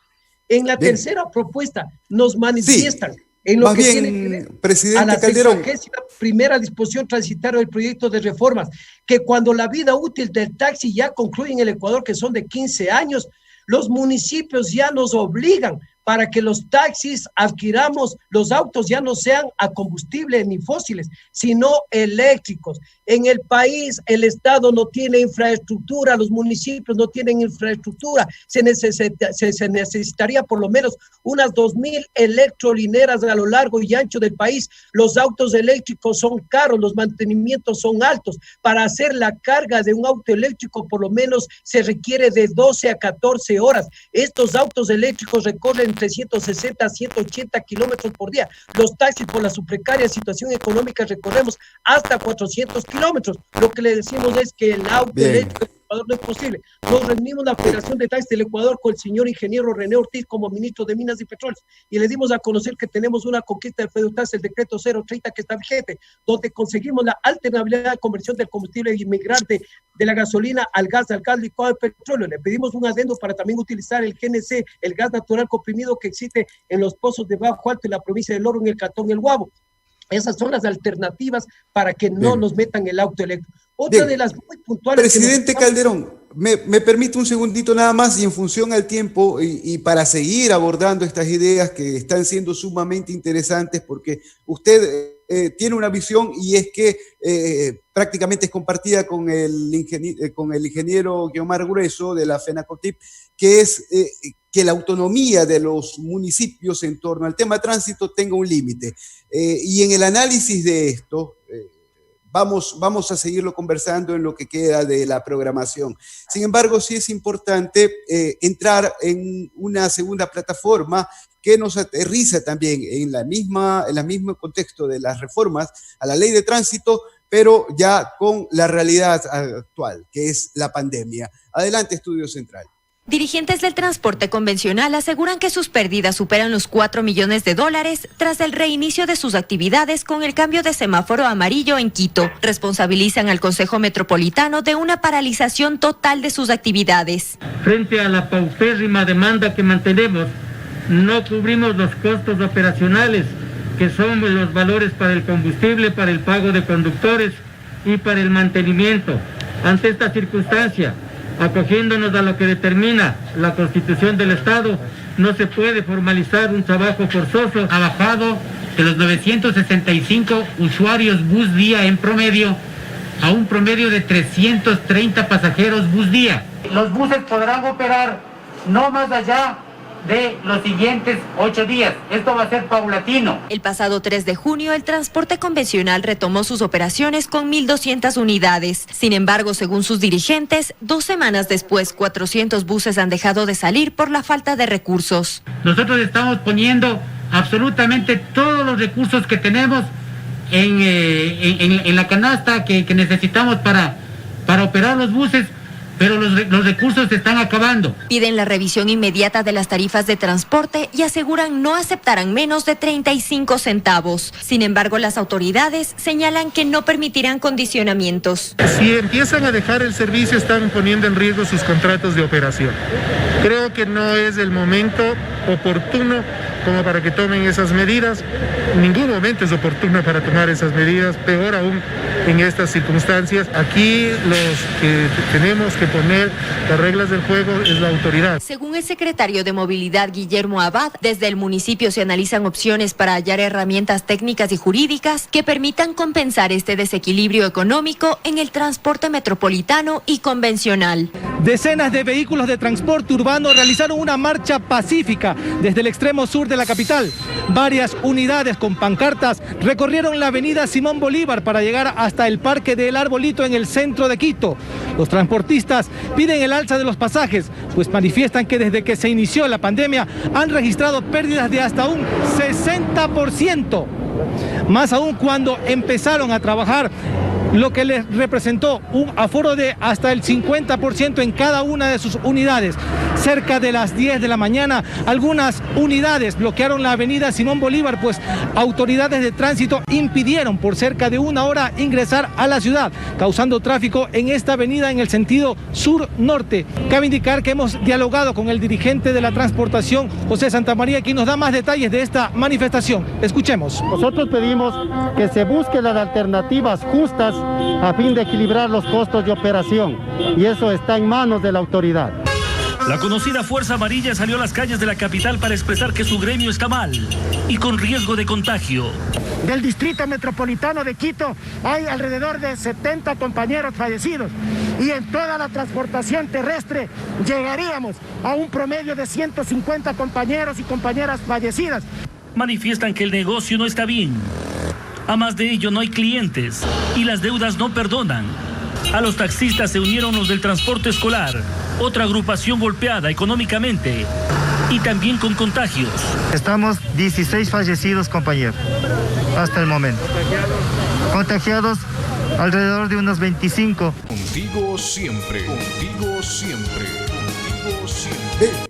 S11: En la tercera propuesta nos manifiestan en lo que tiene que ver
S2: presidente
S11: a la
S2: Calderón,
S11: 61ª disposición transitoria del proyecto de reformas, que cuando la vida útil del taxi ya concluye en el Ecuador, que son de 15 años, los municipios ya nos obligan para que los taxis adquiramos, los autos ya no sean a combustible ni fósiles, sino eléctricos. En el país, el Estado no tiene infraestructura, los municipios no tienen infraestructura, se necesitaría por lo menos unas 2,000 electrolineras a lo largo y ancho del país. Los autos eléctricos son caros, los mantenimientos son altos. Para hacer la carga de un auto eléctrico, por lo menos se requiere de 12 a 14 horas. Estos autos eléctricos recorren entre 160 a 180 kilómetros por día. Los taxis, por la su precaria situación económica, recorremos hasta 400 kilómetros. Lo que le decimos es que el auto eléctrico del Ecuador no es posible. Nos reunimos la Federación de Taxis del Ecuador con el señor ingeniero René Ortiz como ministro de Minas y Petróleos y le dimos a conocer que tenemos una conquista del FEDUTAX, el decreto 030 que está vigente, donde conseguimos la alternabilidad de conversión del combustible inmigrante de la gasolina al gas licuado de petróleo. Le pedimos un adendo para también utilizar el GNC, el gas natural comprimido que existe en los pozos de Bajo Alto en la provincia del Oro, en el cantón El Guabo. Esas son las alternativas para que no nos metan el auto eléctrico. Otra de las muy puntuales...
S2: Presidente Calderón, me permite un segundito nada más y en función al tiempo y para seguir abordando estas ideas que están siendo sumamente interesantes porque usted tiene una visión y es que prácticamente es compartida con el ingeniero Guiomar Grueso de la FENACOTIP, que es que la autonomía de los municipios en torno al tema tránsito tenga un límite. Y en el análisis de esto, vamos a seguirlo conversando en lo que queda de la programación. Sin embargo, sí es importante entrar en una segunda plataforma que nos aterriza también en el mismo contexto de las reformas a la ley de tránsito, pero ya con la realidad actual, que es la pandemia. Adelante, Estudio Central.
S3: Dirigentes del transporte convencional aseguran que sus pérdidas superan los $4 millones tras el reinicio de sus actividades con el cambio de semáforo amarillo en Quito. Responsabilizan al Consejo Metropolitano de una paralización total de sus actividades.
S12: Frente a la paupérrima demanda que mantenemos, no cubrimos los costos operacionales, que son los valores para el combustible, para el pago de conductores y para el mantenimiento. Ante esta circunstancia, acogiéndonos a lo que determina la Constitución del Estado, no se puede formalizar un trabajo forzoso.
S13: Ha bajado de los 965 usuarios bus día en promedio a un promedio de 330 pasajeros bus día.
S12: Los buses podrán operar no más allá
S13: de los siguientes 8 días. Esto va a ser paulatino.
S3: El pasado 3 de junio, el transporte convencional retomó sus operaciones con 1.200 unidades. Sin embargo, según sus dirigentes, 2 semanas después, 400 buses han dejado de salir por la falta de recursos.
S13: Nosotros estamos poniendo absolutamente todos los recursos que tenemos en la canasta que necesitamos para operar los buses, pero los recursos se están acabando.
S3: Piden la revisión inmediata de las tarifas de transporte y aseguran no aceptarán menos de 35 centavos. Sin embargo, las autoridades señalan que no permitirán condicionamientos.
S14: Si empiezan a dejar el servicio, están poniendo en riesgo sus contratos de operación. Creo que no es el momento oportuno como para que tomen esas medidas. Ningún momento es oportuno para tomar esas medidas, peor aún en estas circunstancias. Aquí los que tenemos que poner las reglas del juego es la autoridad.
S3: Según el secretario de Movilidad, Guillermo Abad, desde el municipio se analizan opciones para hallar herramientas técnicas y jurídicas que permitan compensar este desequilibrio económico en el transporte metropolitano y convencional.
S15: Decenas de vehículos de transporte urbano realizaron una marcha pacífica desde el extremo sur de la capital. Varias unidades con pancartas recorrieron la avenida Simón Bolívar para llegar hasta el Parque del Arbolito en el centro de Quito. Los transportistas piden el alza de los pasajes, pues manifiestan que desde que se inició la pandemia han registrado pérdidas de hasta un 60%. Más aún cuando empezaron a trabajar, lo que les representó un aforo de hasta el 50% en cada una de sus unidades. Cerca de las 10 de la mañana, algunas unidades bloquearon la avenida Simón Bolívar, pues autoridades de tránsito impidieron por cerca de 1 hora ingresar a la ciudad, causando tráfico en esta avenida en el sentido sur-norte. Cabe indicar que hemos dialogado con el dirigente de la transportación, José Santamaría, quien nos da más detalles de esta manifestación. Escuchemos.
S16: Nosotros pedimos que se busquen las alternativas justas a fin de equilibrar los costos de operación, y eso está en manos de la autoridad.
S17: La conocida Fuerza Amarilla salió a las calles de la capital para expresar que su gremio está mal y con riesgo de contagio.
S16: Del distrito metropolitano de Quito hay alrededor de 70 compañeros fallecidos, y en toda la transportación terrestre llegaríamos a un promedio de 150 compañeros y compañeras fallecidas.
S17: Manifiestan que el negocio no está bien. A más de ello, no hay clientes y las deudas no perdonan. A los taxistas se unieron los del transporte escolar, otra agrupación golpeada económicamente y también con contagios.
S16: Estamos 16 fallecidos, compañero, hasta el momento. Contagiados alrededor de unos 25.
S1: Contigo siempre, contigo siempre, contigo siempre.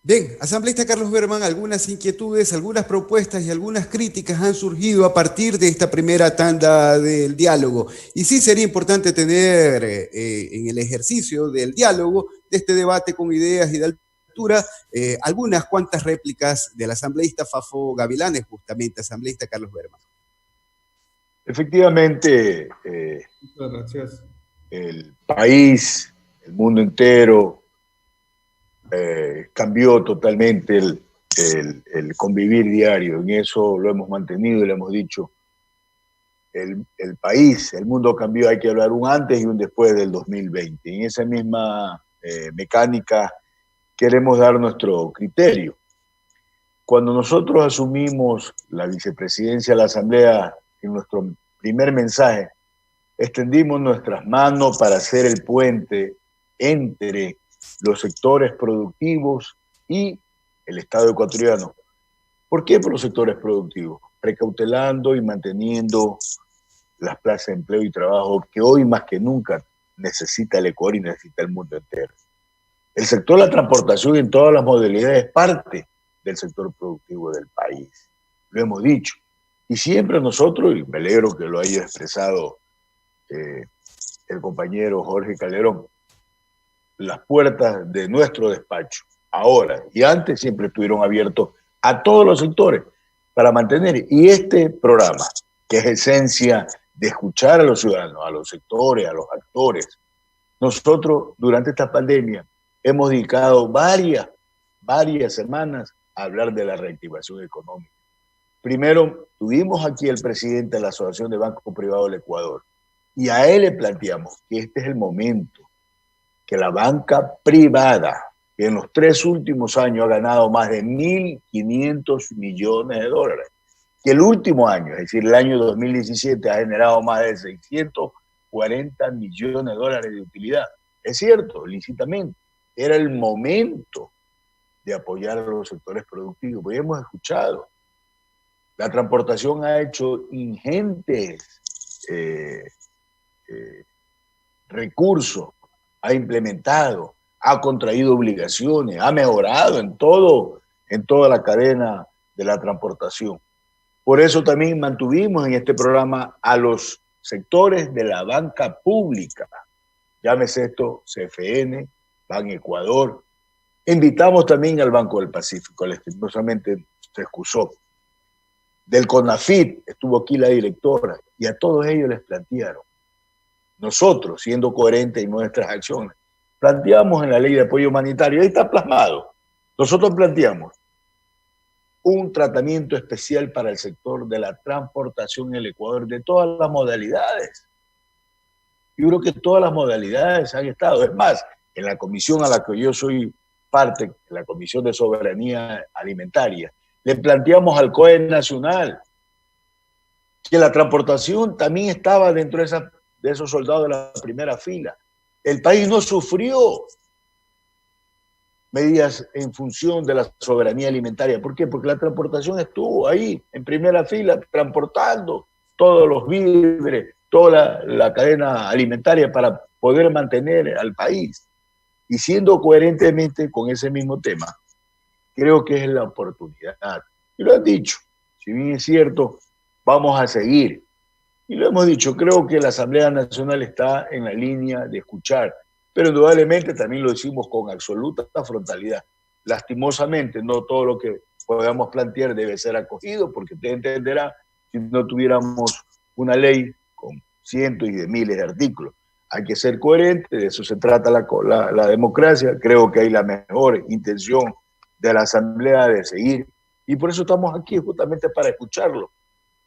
S2: Bien, asambleísta Carlos Berman, algunas inquietudes, algunas propuestas y algunas críticas han surgido a partir de esta primera tanda del diálogo. Y sí sería importante tener en el ejercicio del diálogo, de este debate con ideas y de altura, algunas cuantas réplicas del asambleísta Fafo Gavilanes, justamente, asambleísta Carlos Berman.
S9: Efectivamente,
S7: muchas gracias.
S9: El país, el mundo entero, cambió totalmente el convivir diario. En eso lo hemos mantenido y lo hemos dicho. El país, el mundo cambió, hay que hablar un antes y un después del 2020. En esa misma mecánica queremos dar nuestro criterio. Cuando nosotros asumimos la vicepresidencia de la Asamblea, en nuestro primer mensaje, extendimos nuestras manos para hacer el puente entre los sectores productivos y el Estado ecuatoriano. ¿Por qué por los sectores productivos? Precautelando y manteniendo las plazas de empleo y trabajo que hoy más que nunca necesita el Ecuador y necesita el mundo entero. El sector de la transportación en todas las modalidades es parte del sector productivo del país. Lo hemos dicho. Y siempre nosotros, y me alegro que lo haya expresado el compañero Jorge Calderón, las puertas de nuestro despacho, ahora y antes, siempre estuvieron abiertos a todos los sectores para mantener. Y este programa, que es esencia de escuchar a los ciudadanos, a los sectores, a los actores, nosotros durante esta pandemia hemos dedicado varias semanas a hablar de la reactivación económica. Primero, tuvimos aquí el presidente de la Asociación de Banco Privado del Ecuador, y a él le planteamos que este es el momento que la banca privada que en los 3 últimos años ha ganado más de 1.500 millones de dólares. Que el último año, es decir, el año 2017, ha generado más de 640 millones de dólares de utilidad. Es cierto, lícitamente. Era el momento de apoyar a los sectores productivos. Pues hemos escuchado. La transportación ha hecho ingentes recursos, ha implementado, ha contraído obligaciones, ha mejorado en toda la cadena de la transportación. Por eso también mantuvimos en este programa a los sectores de la banca pública, llámese esto CFN, Ban Ecuador. Invitamos también al Banco del Pacífico, lastimosamente se excusó. Del CONAFIT estuvo aquí la directora y a todos ellos les plantearon. Nosotros, siendo coherentes en nuestras acciones, planteamos en la ley de apoyo humanitario, ahí está plasmado, nosotros planteamos un tratamiento especial para el sector de la transportación en el Ecuador de todas las modalidades. Yo creo que todas las modalidades han estado. Es más, en la comisión a la que yo soy parte, en la Comisión de Soberanía Alimentaria, le planteamos al COE Nacional que la transportación también estaba dentro de esos soldados de la primera fila. El país no sufrió medidas en función de la soberanía alimentaria. ¿Por qué? Porque la transportación estuvo ahí, en primera fila, transportando todos los víveres, toda la cadena alimentaria para poder mantener al país. Y siendo coherentemente con ese mismo tema, creo que es la oportunidad. Y lo han dicho, si bien es cierto, vamos a seguir. Y lo hemos dicho, creo que la Asamblea Nacional está en la línea de escuchar, pero indudablemente también lo decimos con absoluta frontalidad. Lastimosamente, no todo lo que podamos plantear debe ser acogido, porque usted entenderá, si no tuviéramos una ley con cientos y de miles de artículos. Hay que ser coherente, de eso se trata la democracia. Creo que hay la mejor intención de la Asamblea de seguir, y por eso estamos aquí, justamente para escucharlo,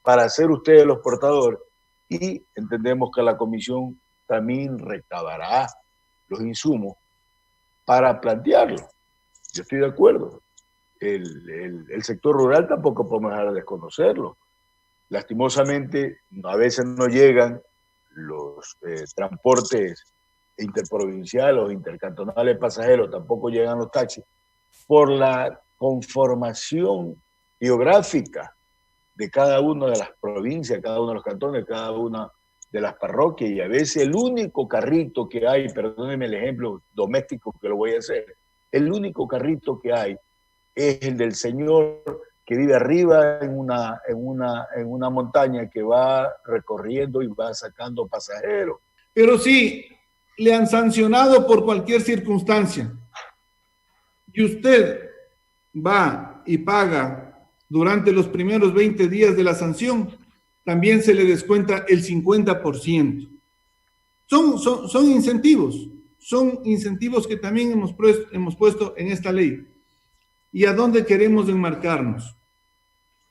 S9: para ser ustedes los portadores, y entendemos que la comisión también recabará los insumos para plantearlo. Yo estoy de acuerdo. El sector rural tampoco podemos dejar de desconocerlo. Lastimosamente, a veces no llegan los transportes interprovinciales o intercantonales de pasajeros, tampoco llegan los taxis, por la conformación geográfica de cada una de las provincias, cada uno de los cantones, cada una de las parroquias, y a veces el único carrito que hay, perdónenme el ejemplo doméstico que lo voy a hacer, el único carrito que hay es el del señor que vive arriba en una montaña, que va recorriendo y va sacando pasajeros.
S7: Pero sí, le han sancionado por cualquier circunstancia, y usted va y paga durante los primeros 20 días de la sanción, también se le descuenta el 50%. Son incentivos que también hemos puesto en esta ley. ¿Y a dónde queremos enmarcarnos?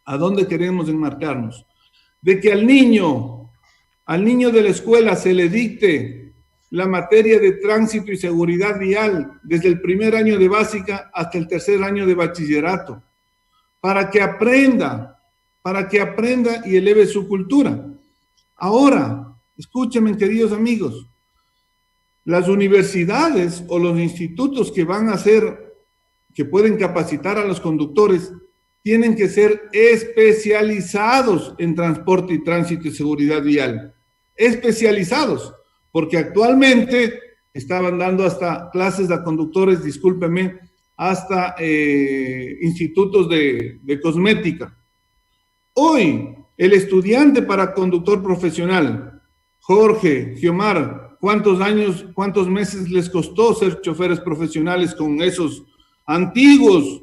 S7: ¿A dónde queremos enmarcarnos? De que al niño de la escuela se le dicte la materia de tránsito y seguridad vial desde el primer año de básica hasta el tercer año de bachillerato, para que aprenda y eleve su cultura. Ahora, escúchenme, queridos amigos, las universidades o los institutos que que pueden capacitar a los conductores, tienen que ser especializados en transporte y tránsito y seguridad vial. Especializados, porque actualmente estaban dando hasta clases de conductores, discúlpeme, hasta institutos de cosmética. Hoy, el estudiante para conductor profesional, Jorge, Giomar, ¿cuántos meses les costó ser choferes profesionales con esos antiguos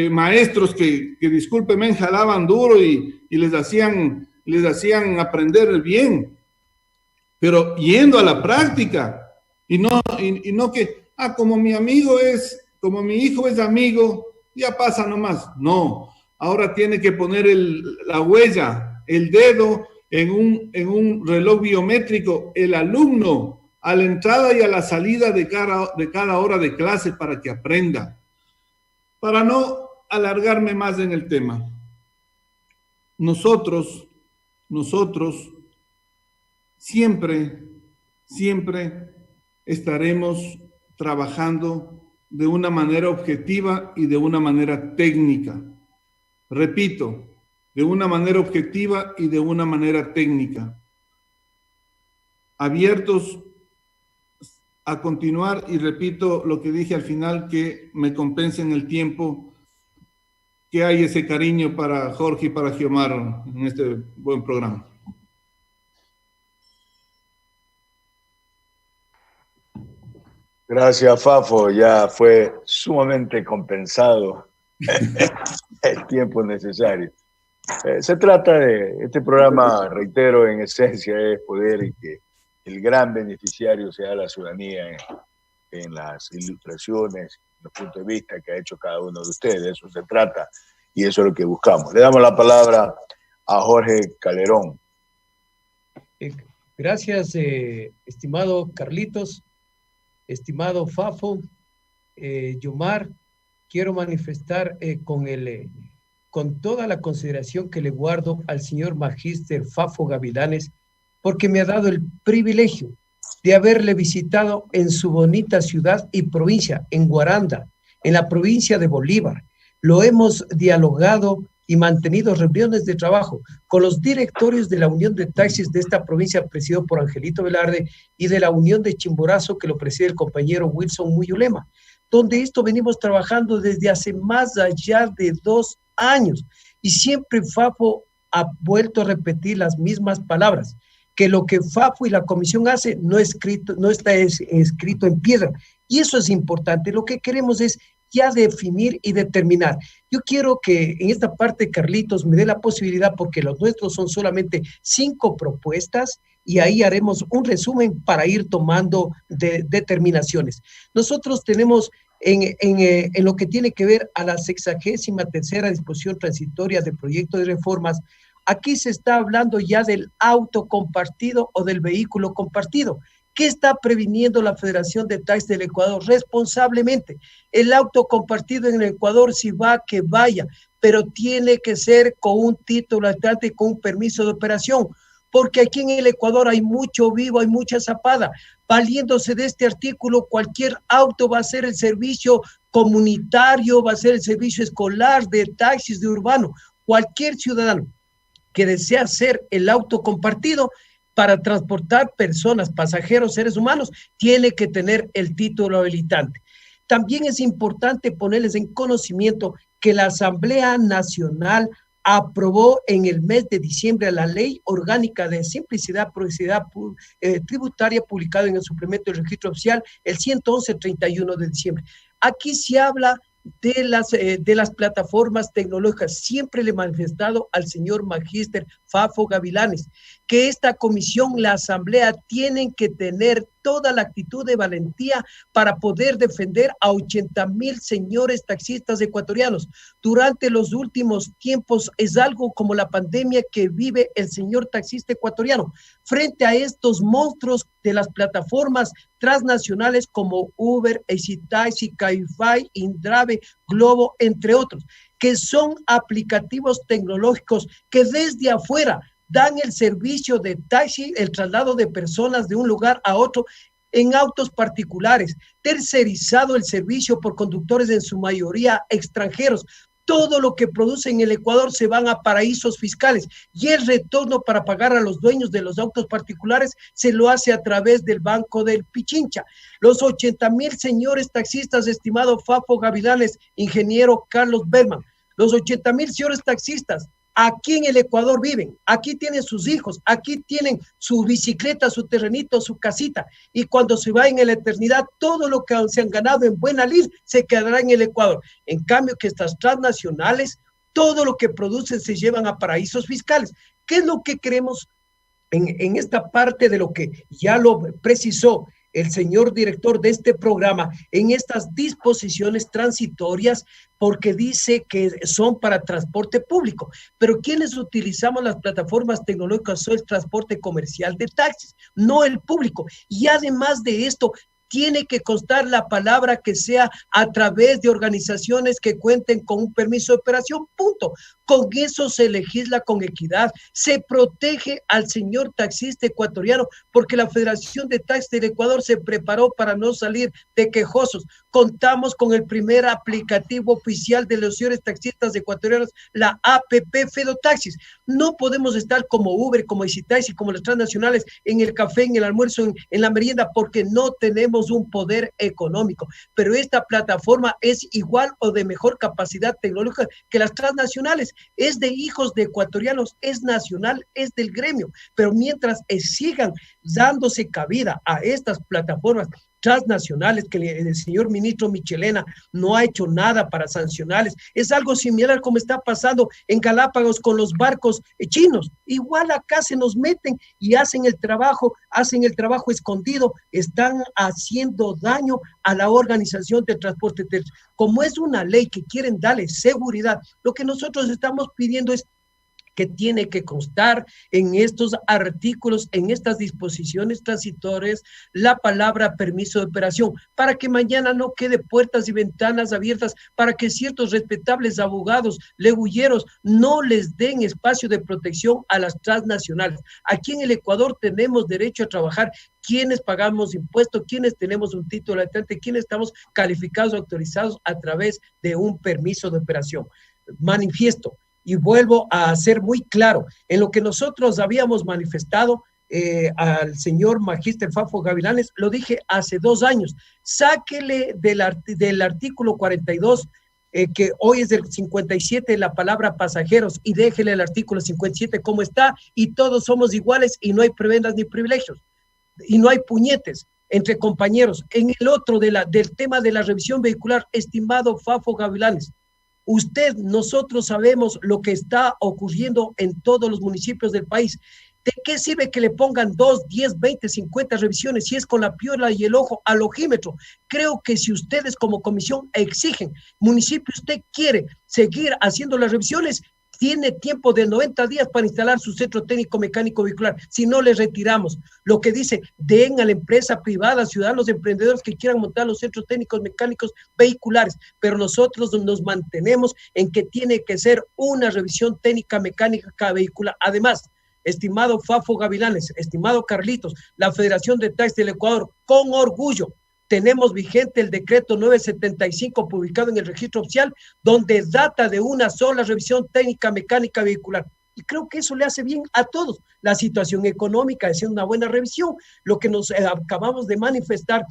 S7: maestros que discúlpenme, jalaban duro y les hacían aprender bien? Pero yendo a la práctica, y no que, como mi hijo es amigo, ya pasa nomás. No, ahora tiene que poner la huella, el dedo en un reloj biométrico, el alumno, a la entrada y a la salida de cada hora de clase para que aprenda. Para no alargarme más en el tema, nosotros siempre estaremos trabajando de una manera objetiva y de una manera técnica. Repito, de una manera objetiva y de una manera técnica. Abiertos a continuar, y repito lo que dije al final, que me compensen el tiempo, que hay ese cariño para Jorge y para Giomar en este buen programa.
S9: Gracias, Fafo. Ya fue sumamente compensado el tiempo necesario. Se trata de, este programa, reitero, en esencia es poder y que el gran beneficiario sea la ciudadanía en las ilustraciones, en los puntos de vista que ha hecho cada uno de ustedes. De eso se trata y eso es lo que buscamos. Le damos la palabra a Jorge Calderón.
S11: Gracias, estimado Carlitos, estimado Fafo, Yomar. Quiero manifestar con toda la consideración que le guardo al señor Magíster Fafo Gavilanes, porque me ha dado el privilegio de haberle visitado en su bonita ciudad y provincia, en Guaranda, en la provincia de Bolívar. Lo hemos dialogado y mantenido reuniones de trabajo con los directorios de la Unión de Taxis de esta provincia, presidido por Angelito Velarde, y de la Unión de Chimborazo, que lo preside el compañero Wilson Muyulema, donde esto venimos trabajando desde hace más allá de 2 años. Y siempre Fafo ha vuelto a repetir las mismas palabras, que lo que Fafo y la comisión hace no está escrito en piedra. Y eso es importante. Lo que queremos es ya definir y determinar. Yo quiero que en esta parte Carlitos me dé la posibilidad, porque los nuestros son solamente 5 propuestas, y ahí haremos un resumen para ir tomando determinaciones. Nosotros tenemos en lo que tiene que ver a la 63ª disposición transitoria de proyecto de reformas. Aquí se está hablando ya del auto compartido o del vehículo compartido. ¿Qué está previniendo la Federación de Taxis del Ecuador? Responsablemente, el auto compartido en el Ecuador, si va, que vaya, pero tiene que ser con un título habilitante y con un permiso de operación, porque aquí en el Ecuador hay mucho vivo, hay mucha zapada. Valiéndose de este artículo, cualquier auto va a ser el servicio comunitario, va a ser el servicio escolar, de taxis, de urbano. Cualquier ciudadano que desea hacer el auto compartido para transportar personas, pasajeros, seres humanos, tiene que tener el título habilitante. También es importante ponerles en conocimiento que la Asamblea Nacional aprobó en el mes de diciembre la Ley Orgánica de Simplicidad, Progresividad Tributaria, publicada en el suplemento del registro oficial, el 111-31 de diciembre. Aquí se habla de las plataformas tecnológicas. Siempre le he manifestado al señor Magíster Fafo Gavilanes que esta comisión, la asamblea, tienen que tener toda la actitud de valentía para poder defender a 80,000 señores taxistas ecuatorianos. Durante los últimos tiempos es algo como la pandemia que vive el señor taxista ecuatoriano frente a estos monstruos de las plataformas transnacionales como Uber, Easy Taxi, Cabify, Indrave, Globo, entre otros, que son aplicativos tecnológicos que desde afuera dan el servicio de taxi, el traslado de personas de un lugar a otro en autos particulares, tercerizado el servicio por conductores en su mayoría extranjeros. Todo lo que produce en el Ecuador se van a paraísos fiscales y el retorno para pagar a los dueños de los autos particulares se lo hace a través del Banco del Pichincha. Los 80,000 señores taxistas, estimado Fafo Gavilanes, ingeniero Carlos Berman, los 80,000 señores taxistas aquí en el Ecuador viven, aquí tienen sus hijos, aquí tienen su bicicleta, su terrenito, su casita, y cuando se va en la eternidad, todo lo que se han ganado en buena lid se quedará en el Ecuador. En cambio que estas transnacionales, todo lo que producen se llevan a paraísos fiscales. ¿Qué es lo que queremos en esta parte de lo que ya lo precisó el señor director de este programa en estas disposiciones transitorias porque dice que son para transporte público, pero quienes utilizamos las plataformas tecnológicas son el transporte comercial de taxis, no el público. Y además de esto, tiene que constar la palabra que sea a través de organizaciones que cuenten con un permiso de operación, punto. Con eso se legisla con equidad, se protege al señor taxista ecuatoriano, porque la Federación de Taxis del Ecuador se preparó para no salir de quejosos. Contamos con el primer aplicativo oficial de los señores taxistas ecuatorianos, la APP Fedotaxis. No podemos estar como Uber, como EasyTaxi, como las transnacionales, en el café, en el almuerzo, en la merienda, porque no tenemos un poder económico. Pero esta plataforma es igual o de mejor capacidad tecnológica que las transnacionales. Es de hijos de ecuatorianos, es nacional, es del gremio. Pero mientras sigan dándose cabida a estas plataformas transnacionales, que el señor ministro Michelena no ha hecho nada para sancionarles, es algo similar como está pasando en Galápagos con los barcos chinos. Igual acá se nos meten y hacen el trabajo escondido, están haciendo daño a la organización de transporte terrestre. Como es una ley que quieren darle seguridad, lo que nosotros estamos pidiendo es que tiene que constar en estos artículos, en estas disposiciones transitorias, la palabra permiso de operación, para que mañana no quede puertas y ventanas abiertas, para que ciertos respetables abogados, legulleros, no les den espacio de protección a las transnacionales. Aquí en el Ecuador tenemos derecho a trabajar, quienes pagamos impuestos, quienes tenemos un título habitante, quienes estamos calificados, autorizados a través de un permiso de operación. Manifiesto. Y vuelvo a ser muy claro, en lo que nosotros habíamos manifestado al señor Magíster Fafo Gavilanes, lo dije hace 2 años, sáquele del artículo 42, que hoy es del 57, la palabra pasajeros, y déjele el artículo 57 como está, y todos somos iguales, y no hay prebendas ni privilegios, y no hay puñetes entre compañeros. En el otro del tema de la revisión vehicular, estimado Fafo Gavilanes, nosotros sabemos lo que está ocurriendo en todos los municipios del país. ¿De qué sirve que le pongan 2, 10, 20, 50 revisiones si es con la piola y el ojo al ojímetro? Creo que si ustedes como comisión exigen, municipio, usted quiere seguir haciendo las revisiones, tiene tiempo de 90 días para instalar su centro técnico mecánico vehicular. Si no, le retiramos. Lo que dice, den a la empresa privada, ciudadanos, emprendedores que quieran montar los centros técnicos mecánicos vehiculares, pero nosotros nos mantenemos en que tiene que ser una revisión técnica mecánica vehicular. Además, estimado Fafo Gavilanes, estimado Carlitos, la Federación de Taxis del Ecuador, con orgullo, tenemos vigente el decreto 975 publicado en el registro oficial, donde data de una sola revisión técnica mecánica vehicular. Y creo que eso le hace bien a todos. La situación económica es una buena revisión. Lo que nos acabamos de manifestar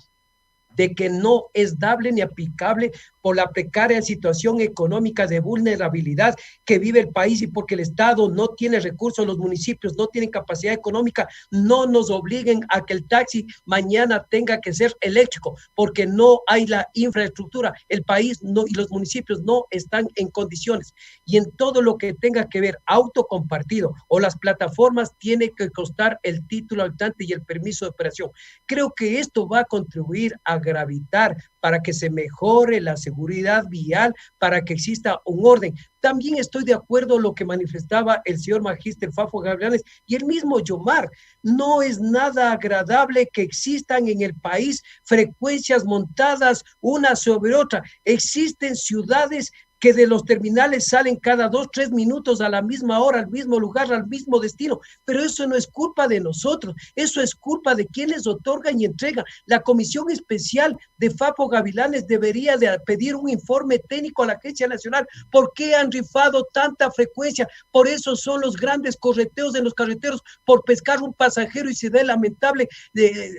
S11: de que no es dable ni aplicable por la precaria situación económica de vulnerabilidad que vive el país y porque el Estado no tiene recursos, los municipios no tienen capacidad económica, no nos obliguen a que el taxi mañana tenga que ser eléctrico, porque no hay la infraestructura, el país no, y los municipios no están en condiciones. Y en todo lo que tenga que ver auto compartido o las plataformas, tiene que costar el título habitante y el permiso de operación. Creo que esto va a contribuir a gravitar para que se mejore la seguridad vial, para que exista un orden. También estoy de acuerdo con lo que manifestaba el señor Magíster Fafo Gavilanes y el mismo Yomar. No es nada agradable que existan en el país frecuencias montadas una sobre otra. Existen ciudades que de los terminales salen cada 2, 3 minutos a la misma hora, al mismo lugar, al mismo destino, pero eso no es culpa de nosotros, eso es culpa de quienes otorgan y entregan. La Comisión Especial de Fafo Gavilanes debería de pedir un informe técnico a la Agencia Nacional. ¿Por qué han rifado tanta frecuencia? Por eso son los grandes correteos de los carreteros, por pescar un pasajero y se da el lamentable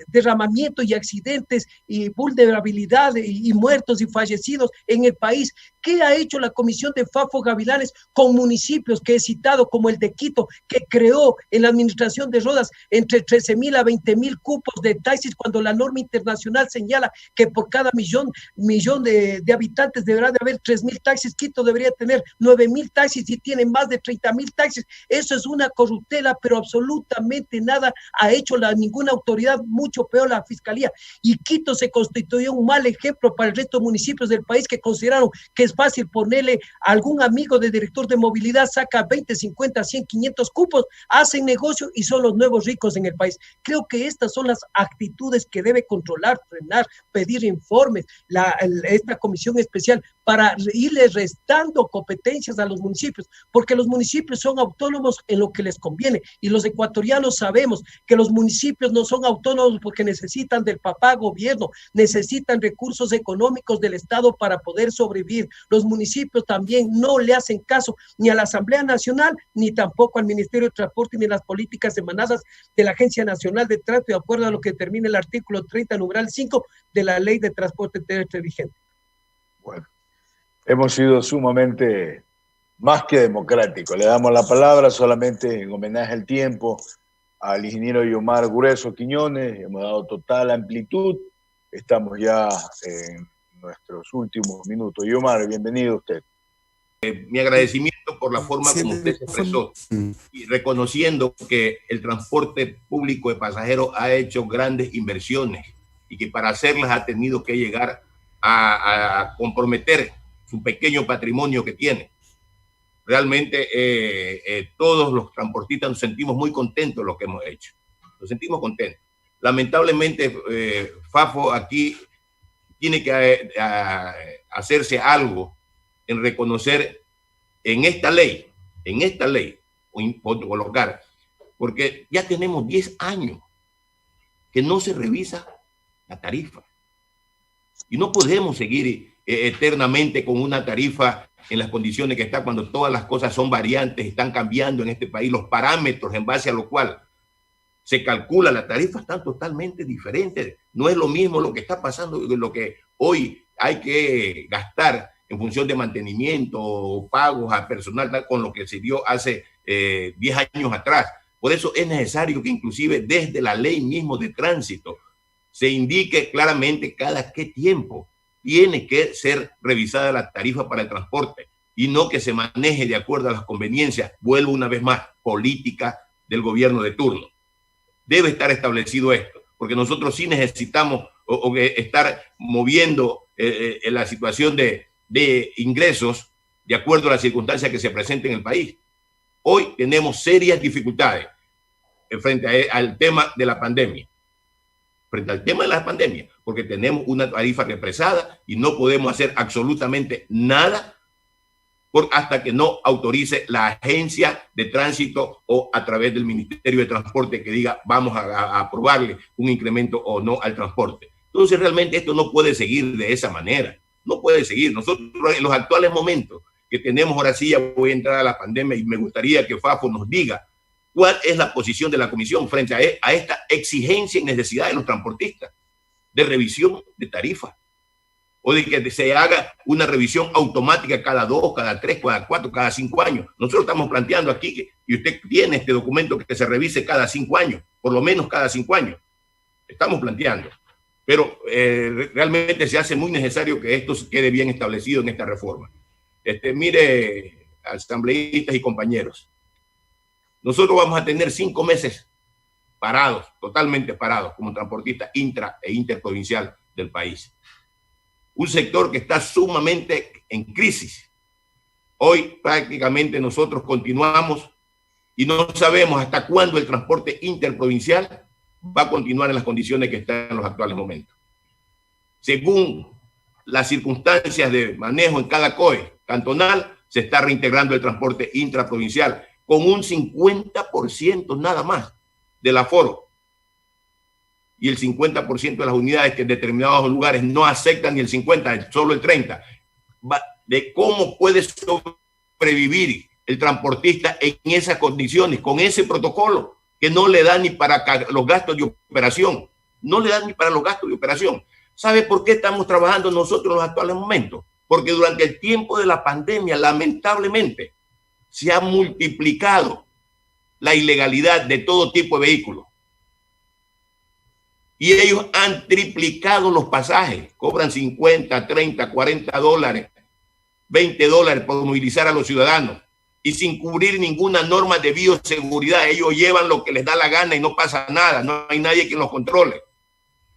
S11: derramamiento y accidentes y vulnerabilidad y muertos y fallecidos en el país. ¿Qué ha hecho hecho la comisión de Fafo Gavilanes con municipios que he citado, como el de Quito, que creó en la administración de Rodas entre 13.000 a 20.000 cupos de taxis, cuando la norma internacional señala que por cada millón de habitantes deberá de haber 3.000 taxis. Quito debería tener 9.000 taxis y tiene más de 30.000 taxis. Eso es una corruptela, pero absolutamente nada ha hecho ninguna autoridad, mucho peor la fiscalía. Y Quito se constituyó un mal ejemplo para el resto de municipios del país, que consideraron que es fácil ponerle a algún amigo de director de movilidad, saca 20, 50, 100, 500 cupos, hacen negocio y son los nuevos ricos en el país. Creo que estas son las actitudes que debe controlar, frenar, pedir informes, esta comisión especial, para irle restando competencias a los municipios, porque los municipios son autónomos en lo que les conviene, y los ecuatorianos sabemos que los municipios no son autónomos porque necesitan del papá gobierno, necesitan recursos económicos del Estado para poder sobrevivir. Los municipios también no le hacen caso ni a la Asamblea Nacional, ni tampoco al Ministerio de Transporte, ni a las políticas emanadas de la Agencia Nacional de Tránsito, de acuerdo a lo que determina el artículo 30, numeral 5 de la Ley de Transporte Terrestre vigente.
S9: Bueno, hemos sido sumamente más que democráticos. Le damos la palabra solamente en homenaje al tiempo al ingeniero Yomar Grueso Quiñones. Hemos dado total amplitud. Estamos ya en nuestros últimos minutos. Yomar, bienvenido usted.
S10: Mi agradecimiento por la forma como usted se expresó y reconociendo que el transporte público de pasajeros ha hecho grandes inversiones y que para hacerlas ha tenido que llegar a comprometer su pequeño patrimonio que tiene. Realmente todos los transportistas nos sentimos muy contentos de lo que hemos hecho. Nos sentimos contentos. Lamentablemente, Fafo aquí tiene que hacerse algo en reconocer en esta ley, o colocar, porque ya tenemos 10 años que no se revisa la tarifa. Y no podemos seguir eternamente con una tarifa en las condiciones que está, cuando todas las cosas son variantes, están cambiando en este país, los parámetros en base a lo cual se calcula la tarifa están totalmente diferentes. No es lo mismo lo que está pasando, lo que hoy hay que gastar en función de mantenimiento o pagos a personal con lo que se dio hace 10 años atrás. Por eso es necesario que inclusive desde la ley mismo de tránsito se indique claramente cada qué tiempo tiene que ser revisada la tarifa para el transporte y no que se maneje de acuerdo a las conveniencias, vuelvo una vez más, política del gobierno de turno. Debe estar establecido esto, porque nosotros sí necesitamos estar moviendo la situación de ingresos de acuerdo a las circunstancias que se presenten en el país. Hoy tenemos serias dificultades frente al tema de la pandemia. Porque tenemos una tarifa represada y no podemos hacer absolutamente nada hasta que no autorice la agencia de tránsito o a través del Ministerio de Transporte que diga vamos a aprobarle un incremento o no al transporte. Entonces realmente esto no puede seguir de esa manera. No puede seguir. Nosotros en los actuales momentos que tenemos, ahora sí ya voy a entrar a la pandemia y me gustaría que Fafo nos diga cuál es la posición de la Comisión frente a esta exigencia y necesidad de los transportistas de revisión de tarifas o de que se haga una revisión automática cada 2, cada 3, cada 4, cada 5 años. Nosotros estamos planteando aquí y usted tiene este documento que se revise cada 5 años, por lo menos cada 5 años. Estamos planteando. Pero realmente se hace muy necesario que esto quede bien establecido en esta reforma. Mire, asambleístas y compañeros, nosotros vamos a tener 5 meses parados, totalmente parados, como transportistas intra e interprovincial del país. Un sector que está sumamente en crisis. Hoy prácticamente nosotros continuamos y no sabemos hasta cuándo el transporte interprovincial va a continuar en las condiciones que están en los actuales momentos. Según las circunstancias de manejo en cada COE cantonal, se está reintegrando el transporte intraprovincial con un 50% nada más del aforo. Y el 50% de las unidades que en determinados lugares no aceptan ni el 50%, solo el 30%. De cómo puede sobrevivir el transportista en esas condiciones, con ese protocolo que no le da ni para los gastos de operación. No le da ni para los gastos de operación. ¿Sabe por qué estamos trabajando nosotros en los actuales momentos? porque durante el tiempo de la pandemia, lamentablemente, se ha multiplicado la ilegalidad de todo tipo de vehículos. Y ellos han triplicado los pasajes, cobran 50, 30, 40 dólares, 20 dólares por movilizar a los ciudadanos. Y sin cubrir ninguna norma de bioseguridad, ellos llevan lo que les da la gana y no pasa nada, no hay nadie que los controle.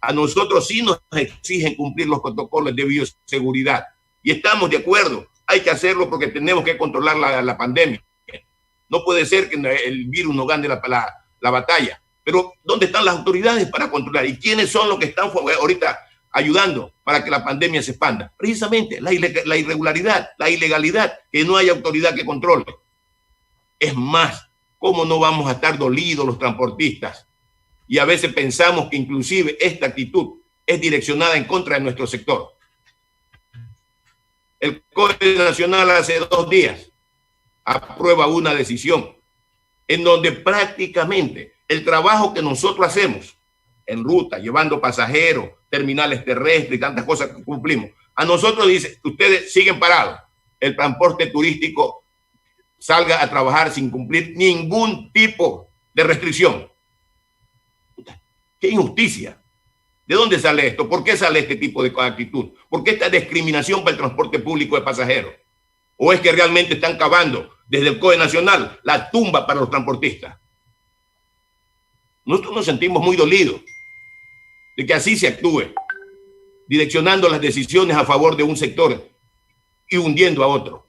S10: A nosotros sí nos exigen cumplir los protocolos de bioseguridad. Y estamos de acuerdo, hay que hacerlo porque tenemos que controlar la pandemia. No puede ser que el virus nos gane la batalla. Pero ¿dónde están las autoridades para controlar? ¿Y quiénes son los que están ahorita ayudando para que la pandemia se expanda? Precisamente la irregularidad, la ilegalidad, que no hay autoridad que controle. Es más, ¿cómo no vamos a estar dolidos los transportistas? Y a veces pensamos que inclusive esta actitud es direccionada en contra de nuestro sector. El COE Nacional hace 2 días aprueba una decisión en donde prácticamente el trabajo que nosotros hacemos en ruta, llevando pasajeros, terminales terrestres y tantas cosas que cumplimos, a nosotros dice, ustedes siguen parados. El transporte turístico salga a trabajar sin cumplir ningún tipo de restricción. ¡Qué injusticia! ¿De dónde sale esto? ¿Por qué sale este tipo de actitud? ¿Por qué esta discriminación para el transporte público de pasajeros? ¿O es que realmente están cavando desde el COE Nacional la tumba para los transportistas? Nosotros nos sentimos muy dolidos de que así se actúe, direccionando las decisiones a favor de un sector y hundiendo a otro.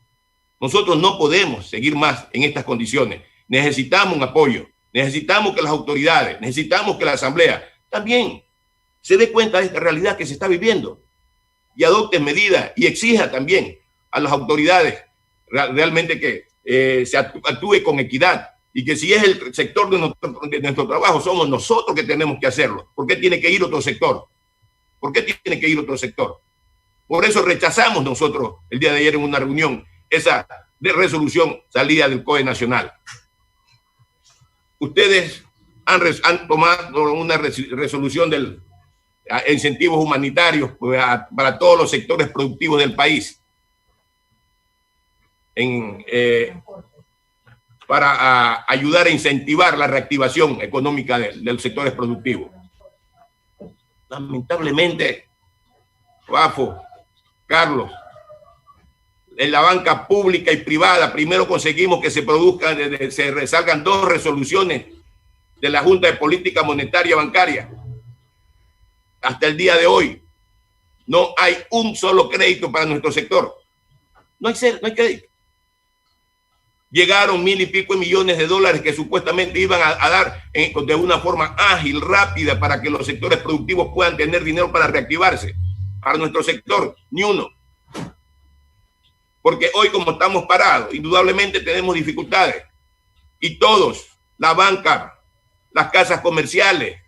S10: Nosotros no podemos seguir más en estas condiciones. Necesitamos un apoyo, necesitamos que las autoridades, necesitamos que la Asamblea también se dé cuenta de esta realidad que se está viviendo y adopte medidas y exija también a las autoridades realmente que se actúe con equidad y que si es el sector de nuestro trabajo, somos nosotros que tenemos que hacerlo. ¿Por qué tiene que ir otro sector? ¿Por qué tiene que ir otro sector? Por eso rechazamos nosotros el día de ayer en una reunión esa resolución salida del COE Nacional. Ustedes han tomado una resolución del incentivos humanitarios para todos los sectores productivos del país para ayudar a incentivar la reactivación económica de los sectores productivos. Lamentablemente, Fafo, Carlos, en la banca pública y privada, primero conseguimos que se resalgan 2 resoluciones de la Junta de Política Monetaria Bancaria. Hasta el día de hoy, no hay un solo crédito para nuestro sector. No hay crédito. Llegaron 1.000 y pico de millones de dólares que supuestamente iban a dar de una forma ágil, rápida, para que los sectores productivos puedan tener dinero para reactivarse. Para nuestro sector, ni uno. Porque hoy, como estamos parados, indudablemente tenemos dificultades. Y todos, la banca, las casas comerciales,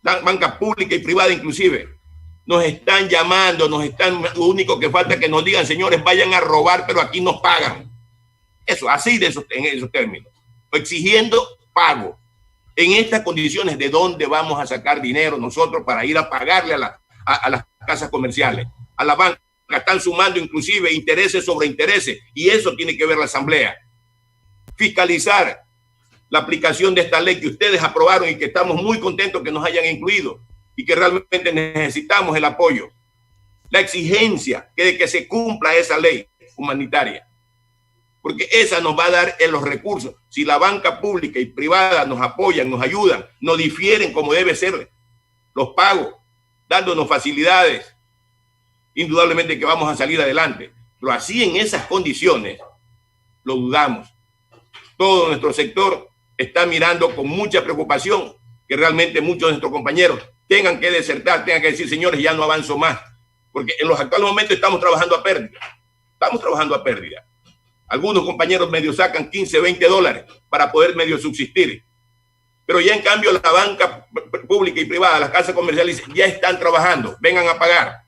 S10: la banca pública y privada inclusive, nos están llamando, lo único que falta es que nos digan, señores, vayan a robar, pero aquí nos pagan. Eso, así en esos términos. Exigiendo pago. En estas condiciones, ¿de dónde vamos a sacar dinero nosotros para ir a pagarle a las casas comerciales, a la banca? Están sumando inclusive intereses sobre intereses, y eso tiene que ver la Asamblea. Fiscalizar la aplicación de esta ley que ustedes aprobaron y que estamos muy contentos que nos hayan incluido y que realmente necesitamos el apoyo. La exigencia de que se cumpla esa ley humanitaria, porque esa nos va a dar los recursos. Si la banca pública y privada nos apoyan, nos ayudan, nos difieren como debe ser los pagos, dándonos facilidades, indudablemente que vamos a salir adelante. Pero así, en esas condiciones, lo dudamos. Todo nuestro sector está mirando con mucha preocupación que realmente muchos de nuestros compañeros tengan que desertar, tengan que decir, señores, ya no avanzo más. Porque en los actuales momentos estamos trabajando a pérdida. Estamos trabajando a pérdida. Algunos compañeros medio sacan 15, 20 dólares para poder medio subsistir. Pero ya en cambio la banca pública y privada, las casas comerciales, ya están trabajando, vengan a pagar.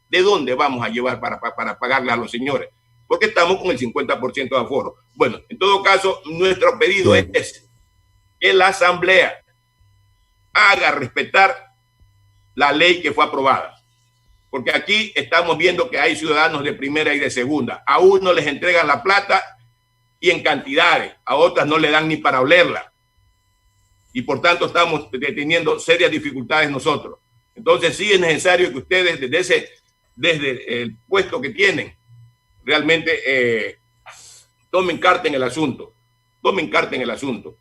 S10: ¿De dónde vamos a llevar para pagarle a los señores? Porque estamos con el 50% de aforo. Bueno, en todo caso, nuestro pedido es que la Asamblea haga respetar la ley que fue aprobada. porque aquí estamos viendo que hay ciudadanos de primera y de segunda. A unos les entregan la plata y en cantidades, a otras no le dan ni para olerla. Y por tanto estamos teniendo serias dificultades nosotros. Entonces sí es necesario que ustedes desde el puesto que tienen realmente tomen carta en el asunto. Tomen carta en el asunto.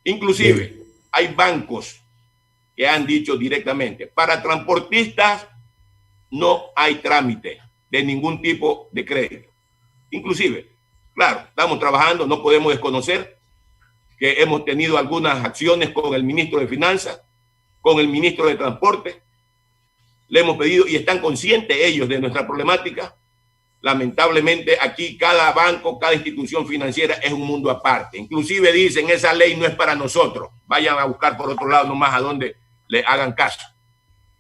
S10: Inclusive hay bancos que han dicho directamente, para transportistas no hay trámite de ningún tipo de crédito. Inclusive, claro, estamos trabajando, no podemos desconocer que hemos tenido algunas acciones con el ministro de Finanzas, con el ministro de Transporte. Le hemos pedido y están conscientes ellos de nuestra problemática. Lamentablemente aquí cada banco, cada institución financiera es un mundo aparte. Inclusive dicen, esa ley no es para nosotros. Vayan a buscar por otro lado nomás a donde le hagan caso.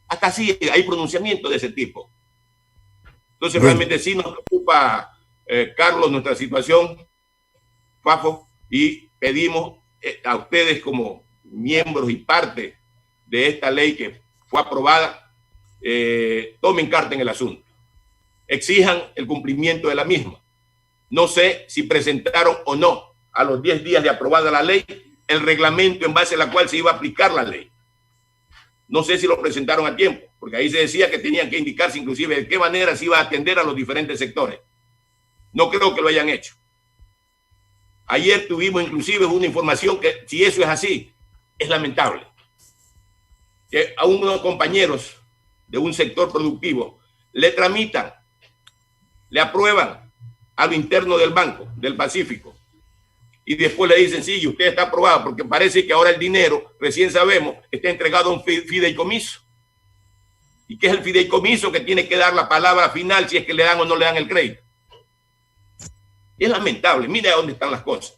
S10: Hasta así hay pronunciamiento de ese tipo. Entonces realmente sí nos preocupa, Carlos, nuestra situación, Fafo, y pedimos a ustedes como miembros y parte de esta ley que fue aprobada, tomen carta en el asunto. Exijan el cumplimiento de la misma. No sé si presentaron o no a los 10 días de aprobada la ley el reglamento en base a la cual se iba a aplicar la ley. No sé si lo presentaron a tiempo, porque ahí se decía que tenían que indicarse inclusive de qué manera se iba a atender a los diferentes sectores. No creo que lo hayan hecho. Ayer tuvimos inclusive una información que, si eso es así, es lamentable. Que a unos compañeros de un sector productivo le tramitan, le aprueban a lo interno del Banco del Pacífico y después le dicen, sí, usted está aprobado, porque parece que ahora el dinero, recién sabemos, está entregado a un fideicomiso. ¿Y qué es el fideicomiso que tiene que dar la palabra final si es que le dan o no le dan el crédito? Es lamentable, mira dónde están las cosas.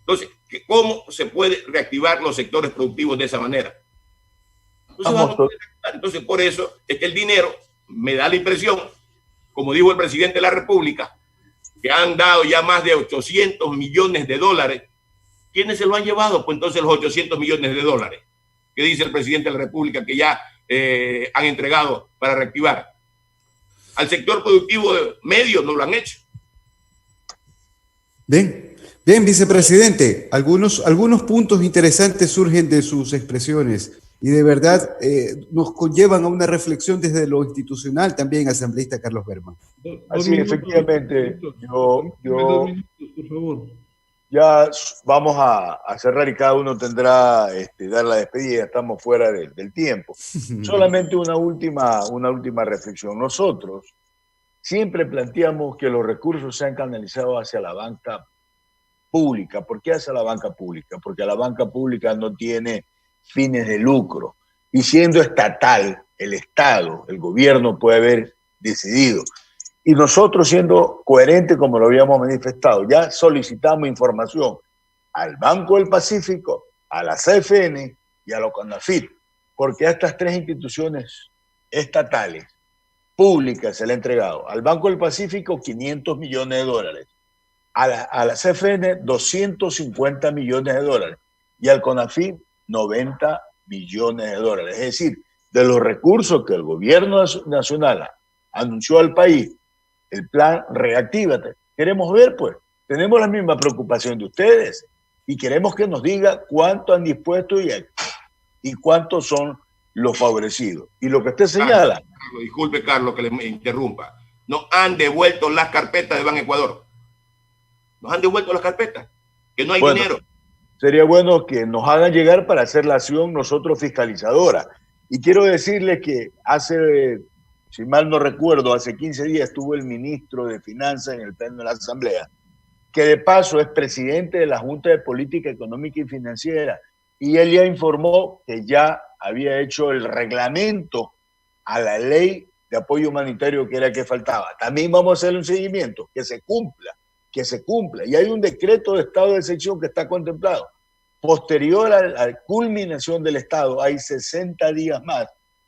S10: Entonces, ¿cómo se puede reactivar los sectores productivos de esa manera? Entonces, por eso es que el dinero, me da la impresión, como dijo el presidente de la República, que han dado ya más de 800 millones de dólares. ¿Quiénes se lo han llevado? Pues entonces los 800 millones de dólares que dice el presidente de la República que ya han entregado para reactivar. Al sector productivo medio no lo han hecho.
S2: Bien, vicepresidente, algunos puntos interesantes surgen de sus expresiones y de verdad nos conllevan a una reflexión desde lo institucional también, asambleísta Carlos Berman.
S9: Así, efectivamente, yo
S7: por favor.
S9: Ya vamos a cerrar y cada uno tendrá dar la despedida, estamos fuera del tiempo. Solamente una última reflexión. Nosotros siempre planteamos que los recursos sean canalizados hacia la banca pública. ¿Por qué hacia la banca pública? Porque la banca pública no tiene fines de lucro. Y siendo estatal, el Estado, el gobierno puede haber decidido. Y nosotros, siendo coherentes como lo habíamos manifestado, ya solicitamos información al Banco del Pacífico, a la CFN y a la CONAFIT, porque a estas tres instituciones estatales, públicas, se le ha entregado. Al Banco del Pacífico, 500 millones de dólares. A la CFN, 250 millones de dólares. Y al CONAFIT, 90 millones de dólares. Es decir, de los recursos que el gobierno nacional anunció al país, el plan Reactívate, queremos ver, pues, tenemos la misma preocupación de ustedes y queremos que nos diga cuánto han dispuesto y cuántos son los favorecidos. Y lo que usted señala...
S10: Disculpe, Carlos, que le interrumpa. Nos han devuelto las carpetas de Ban Ecuador. Nos han devuelto las carpetas, que no hay dinero.
S9: Sería bueno que nos hagan llegar para hacer la acción nosotros fiscalizadora. Y quiero decirles que hace... Si mal no recuerdo, hace 15 días estuvo el ministro de Finanzas en el pleno de la Asamblea, que de paso es presidente de la Junta de Política Económica y Financiera, y él ya informó que ya había hecho el reglamento a la ley de apoyo humanitario que era que faltaba. También vamos a hacer un seguimiento, que se cumpla. Y hay un decreto de estado de excepción que está contemplado. Posterior a la culminación del estado, hay 60 días más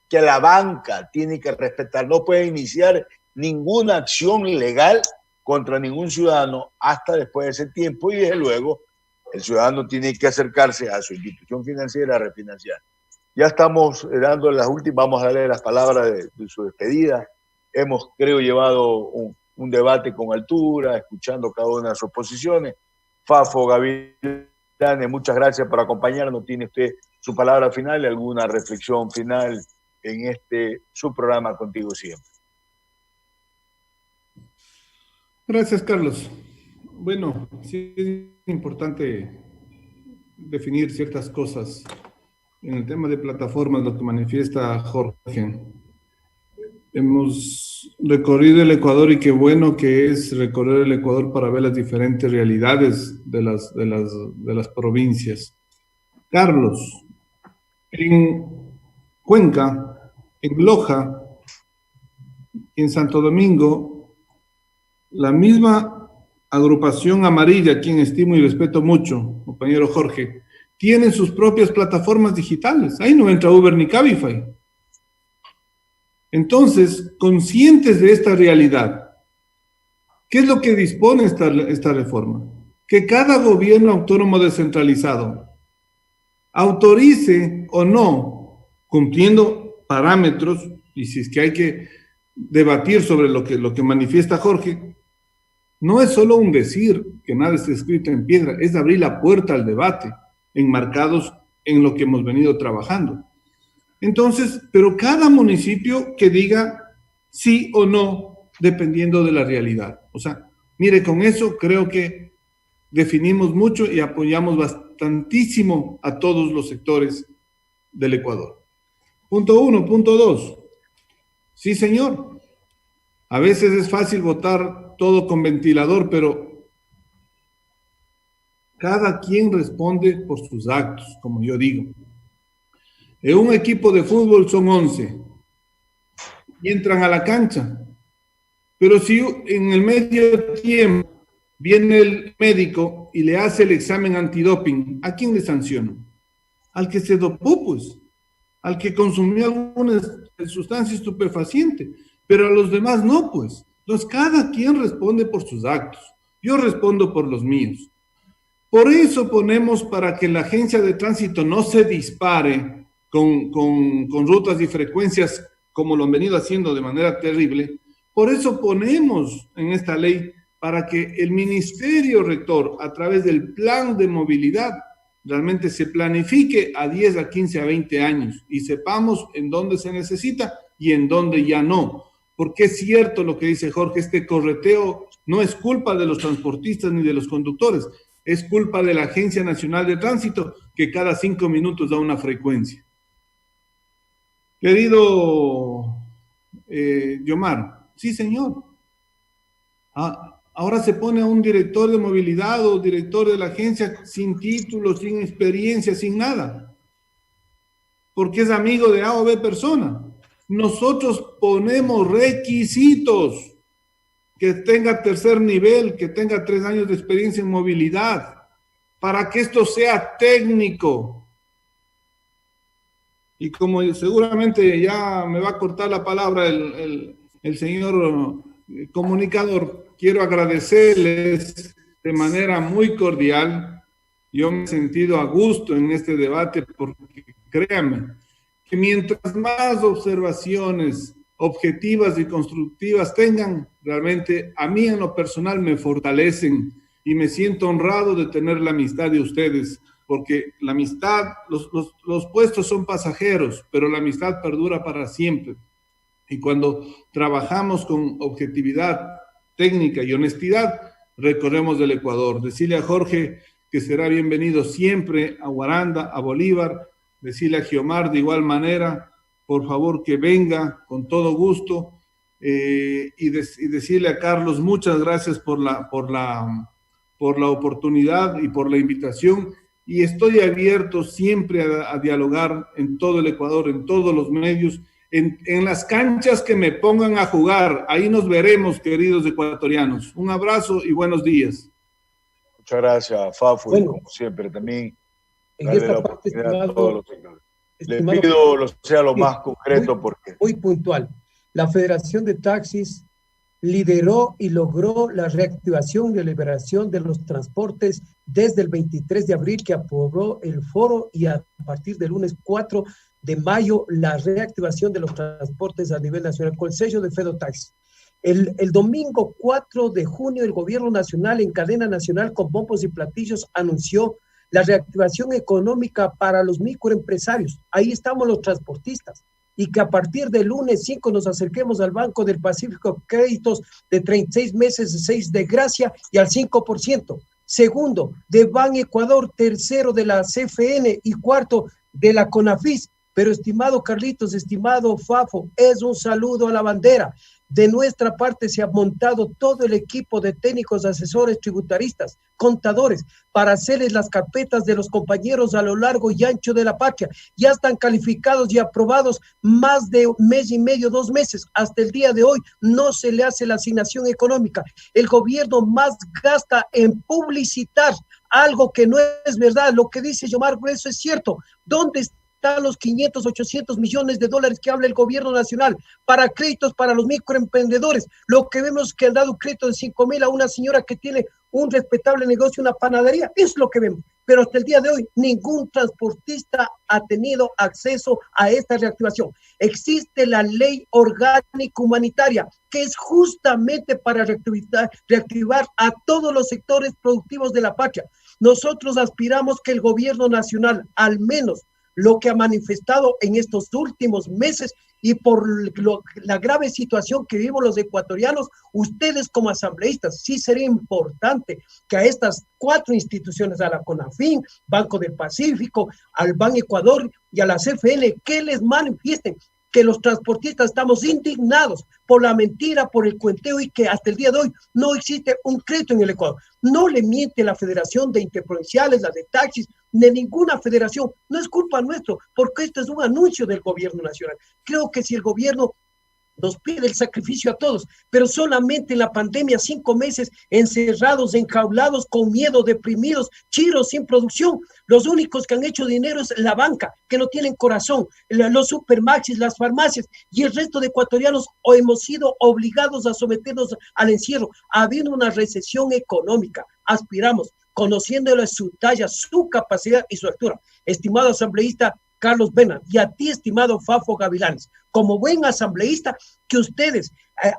S9: que la banca tiene que respetar. No puede iniciar ninguna acción legal contra ningún ciudadano hasta después de ese tiempo, y desde luego el ciudadano tiene que acercarse a su institución financiera a refinanciar. Ya estamos dando las últimas, vamos a darle las palabras de su despedida. Hemos, creo, llevado un debate con altura, escuchando cada una de sus posiciones. Fafo, Gavilán, muchas gracias por acompañarnos. ¿Tiene usted su palabra final y alguna reflexión final en su programa Contigo Siempre?
S7: Gracias, Carlos. Bueno, sí es importante definir ciertas cosas. En el tema de plataformas, lo que manifiesta Jorge. Hemos recorrido el Ecuador y qué bueno que es recorrer el Ecuador para ver las diferentes realidades de las provincias. Carlos, en Cuenca, en Loja, en Santo Domingo, la misma agrupación amarilla, a quien estimo y respeto mucho, compañero Jorge, tienen sus propias plataformas digitales. Ahí no entra Uber ni Cabify. Entonces, conscientes de esta realidad, ¿qué es lo que dispone esta reforma? Que cada gobierno autónomo descentralizado autorice o no, cumpliendo parámetros, y si es que hay que debatir sobre lo que manifiesta Jorge, no es solo un decir que nada está escrito en piedra, es abrir la puerta al debate, enmarcados en lo que hemos venido trabajando. Entonces, pero cada municipio que diga sí o no, dependiendo de la realidad. O sea, mire, con eso creo que definimos mucho y apoyamos bastantísimo a todos los sectores del Ecuador. Punto 1. Punto 2. Sí, señor. A veces es fácil votar todo con ventilador, pero cada quien responde por sus actos, como yo digo. En un equipo de fútbol son 11 y entran a la cancha. Pero si en el medio tiempo viene el médico y le hace el examen antidoping, ¿a quién le sanciona? Al que se dopó, pues. Al que consumió alguna sustancia estupefaciente. Pero a los demás no, pues. Entonces cada quien responde por sus actos. Yo respondo por los míos. Por eso ponemos, para que la agencia de tránsito no se dispare con rutas y frecuencias como lo han venido haciendo de manera terrible, por eso ponemos en esta ley para que el Ministerio Rector, a través del plan de movilidad, realmente se planifique a 10, a 15, a 20 años y sepamos en dónde se necesita y en dónde ya no. Porque es cierto lo que dice Jorge, este correteo no es culpa de los transportistas ni de los conductores, es culpa de la Agencia Nacional de Tránsito, que cada 5 minutos da una frecuencia. Querido Yomar, sí, señor. Ahora se pone a un director de movilidad o director de la agencia sin título, sin experiencia, sin nada, porque es amigo de A o B persona. Nosotros ponemos requisitos, que tenga tercer nivel, que tenga 3 años de experiencia en movilidad, para que esto sea técnico. Y como seguramente ya me va a cortar la palabra el señor comunicador, quiero agradecerles de manera muy cordial. Yo me he sentido a gusto en este debate porque créanme que mientras más observaciones objetivas y constructivas tengan, realmente a mí en lo personal me fortalecen y me siento honrado de tener la amistad de ustedes, porque la amistad, los puestos son pasajeros, pero la amistad perdura para siempre. Y cuando trabajamos con objetividad técnica y honestidad, recorremos el Ecuador. Decirle a Jorge que será bienvenido siempre a Guaranda, a Bolívar. Decirle a Giomar de igual manera, por favor que venga con todo gusto. Y decirle a Carlos muchas gracias por la oportunidad y por la invitación. Y estoy abierto siempre a dialogar en todo el Ecuador, en todos los medios, en las canchas que me pongan a jugar. Ahí nos veremos, queridos ecuatorianos. Un abrazo y buenos días.
S9: Muchas gracias, Fafo, y como siempre también darle la oportunidad a todos los sectores. Le pido sea lo más concreto porque...
S11: Muy puntual. La Federación de Taxis lideró y logró la reactivación y la liberación de los transportes desde el 23 de abril que aprobó el foro, y a partir del lunes 4 de mayo la reactivación de los transportes a nivel nacional con el sello de Fedotaxi. El domingo 4 de junio el gobierno nacional en cadena nacional con bombos y platillos anunció la reactivación económica para los microempresarios. Ahí estamos los transportistas. Y que a partir del lunes 5 nos acerquemos al Banco del Pacífico, créditos de 36 meses, de 6 de gracia y al 5%. Segundo, de Ban Ecuador, tercero de la CFN y cuarto de la CONAFIS. Pero estimado Carlitos, estimado Fafo, es un saludo a la bandera. De nuestra parte se ha montado todo el equipo de técnicos, asesores, tributaristas, contadores, para hacerles las carpetas de los compañeros a lo largo y ancho de la patria. Ya están calificados y aprobados más de un mes y medio, 2 meses. Hasta el día de hoy no se le hace la asignación económica. El gobierno más gasta en publicitar algo que no es verdad. Lo que dice Yomar Grueso es cierto. ¿Dónde están los 500, 800 millones de dólares que habla el gobierno nacional para créditos para los microemprendedores? Lo que vemos es que han dado crédito de 5,000 a una señora que tiene un respetable negocio, una panadería. Es lo que vemos. Pero hasta el día de hoy ningún transportista ha tenido acceso a esta reactivación. Existe la ley orgánica humanitaria que es justamente para reactivar a todos los sectores productivos de la patria. Nosotros aspiramos que el gobierno nacional, al menos lo que ha manifestado en estos últimos meses y por la grave situación que vivimos los ecuatorianos, ustedes como asambleístas, sí sería importante que a estas 4 instituciones, a la CONAFIN, Banco del Pacífico, al Ban Ecuador y a la CFN, que les manifiesten que los transportistas estamos indignados por la mentira, por el cuenteo y que hasta el día de hoy no existe un crédito en el Ecuador. No le miente la Federación de Interprovinciales, la de taxis, de ninguna federación. No es culpa nuestra, porque esto es un anuncio del gobierno nacional. Creo que si el gobierno nos pide el sacrificio a todos, pero solamente en la pandemia 5 meses encerrados, enjaulados, con miedo, deprimidos, chiros, sin producción. Los únicos que han hecho dinero es la banca, que no tienen corazón, los supermaxis, las farmacias, y el resto de ecuatorianos hemos sido obligados a someternos al encierro. Habiendo una recesión económica, aspiramos, conociéndole su talla, su capacidad y su altura. Estimado asambleísta Carlos Bena, y a ti, estimado Fafo Gavilanes, como buen asambleísta, que ustedes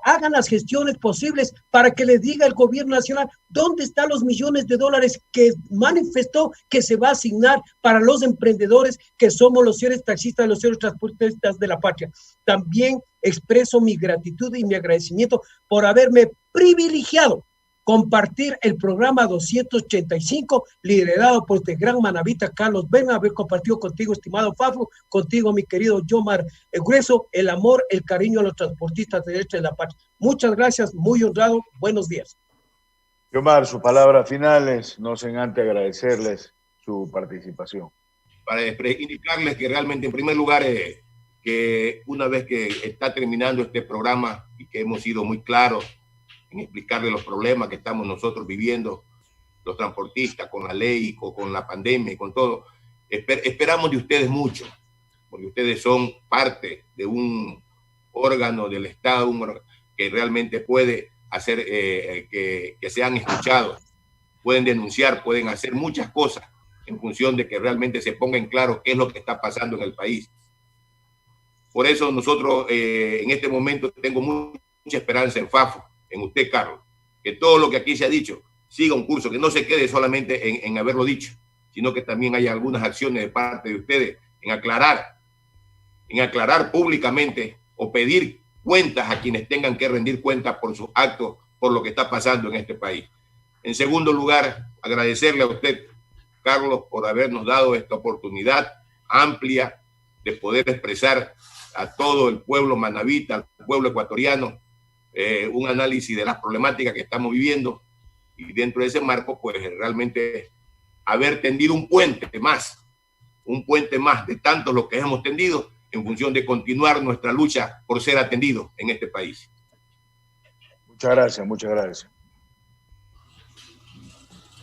S11: hagan las gestiones posibles para que les diga el gobierno nacional dónde están los millones de dólares que manifestó que se va a asignar para los emprendedores que somos los señores taxistas, los señores transportistas de la patria. También expreso mi gratitud y mi agradecimiento por haberme privilegiado compartir el programa 285, liderado por este gran manavita Carlos Bena, haber compartido contigo, estimado Fafo, contigo, mi querido Yomar Grueso, el amor, el cariño a los transportistas de derecha de la patria. Muchas gracias, muy honrado, buenos días.
S9: Yomar, sus palabras finales, no sin antes agradecerles su participación.
S10: Para indicarles que realmente, en primer lugar, que una vez que está terminando este programa y que hemos sido muy claros en explicarle los problemas que estamos nosotros viviendo, los transportistas, con la ley, con la pandemia y con todo. Esperamos de ustedes mucho, porque ustedes son parte de un órgano del Estado, que realmente puede hacer que sean escuchados, pueden denunciar, pueden hacer muchas cosas en función de que realmente se ponga en claro qué es lo que está pasando en el país. Por eso nosotros en este momento tengo mucha esperanza en Fafo, en usted, Carlos, que todo lo que aquí se ha dicho siga un curso, que no se quede solamente en haberlo dicho, sino que también haya algunas acciones de parte de ustedes en aclarar públicamente o pedir cuentas a quienes tengan que rendir cuentas por sus actos, por lo que está pasando en este país. En segundo lugar, agradecerle a usted, Carlos, por habernos dado esta oportunidad amplia de poder expresar a todo el pueblo manabita, al pueblo ecuatoriano, un análisis de las problemáticas que estamos viviendo, y dentro de ese marco, pues realmente haber tendido un puente más de tantos los que hemos tendido en función de continuar nuestra lucha por ser atendidos en este país.
S9: Muchas gracias, muchas gracias.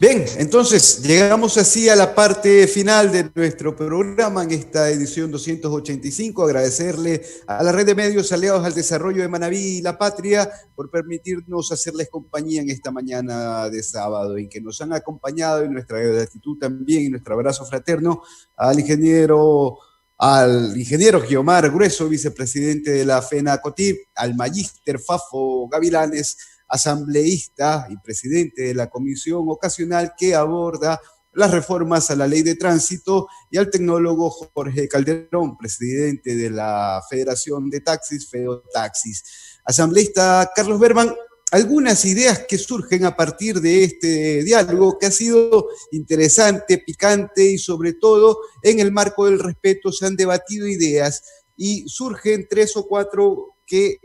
S2: Bien, entonces llegamos así a la parte final de nuestro programa en esta edición 285. Agradecerle a la red de medios aliados al desarrollo de Manabí y La Patria por permitirnos hacerles compañía en esta mañana de sábado, en que nos han acompañado, y nuestra gratitud también y nuestro abrazo fraterno al ingeniero al ingeniero Guiomar Grueso, vicepresidente de la FENACOTIP, al magíster Fafo Gavilanes, asambleísta y presidente de la comisión ocasional que aborda las reformas a la ley de tránsito, y al tecnólogo Jorge Calderón, presidente de la Federación de Taxis, FEOTaxis. Asambleísta Carlos Berman, algunas ideas que surgen a partir de este diálogo que ha sido interesante, picante y sobre todo en el marco del respeto se han debatido ideas y surgen 3 o 4 que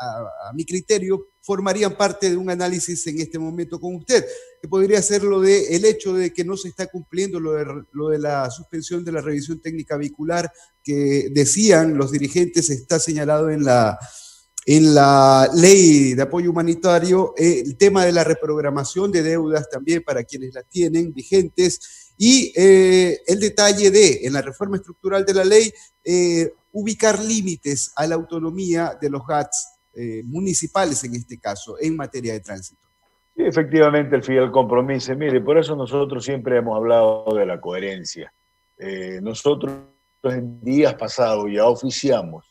S2: a mi criterio formarían parte de un análisis en este momento con usted, que podría ser lo de el hecho de que no se está cumpliendo lo de la suspensión de la revisión técnica vehicular que decían los dirigentes está señalado en la ley de apoyo humanitario, el tema de la reprogramación de deudas también para quienes las tienen vigentes, y el detalle de, en la reforma estructural de la ley, ubicar límites a la autonomía de los GATS municipales, en este caso, en materia de tránsito.
S9: Sí, efectivamente, el fiel compromiso. Mire, por eso nosotros siempre hemos hablado de la coherencia. Nosotros en días pasados ya oficiamos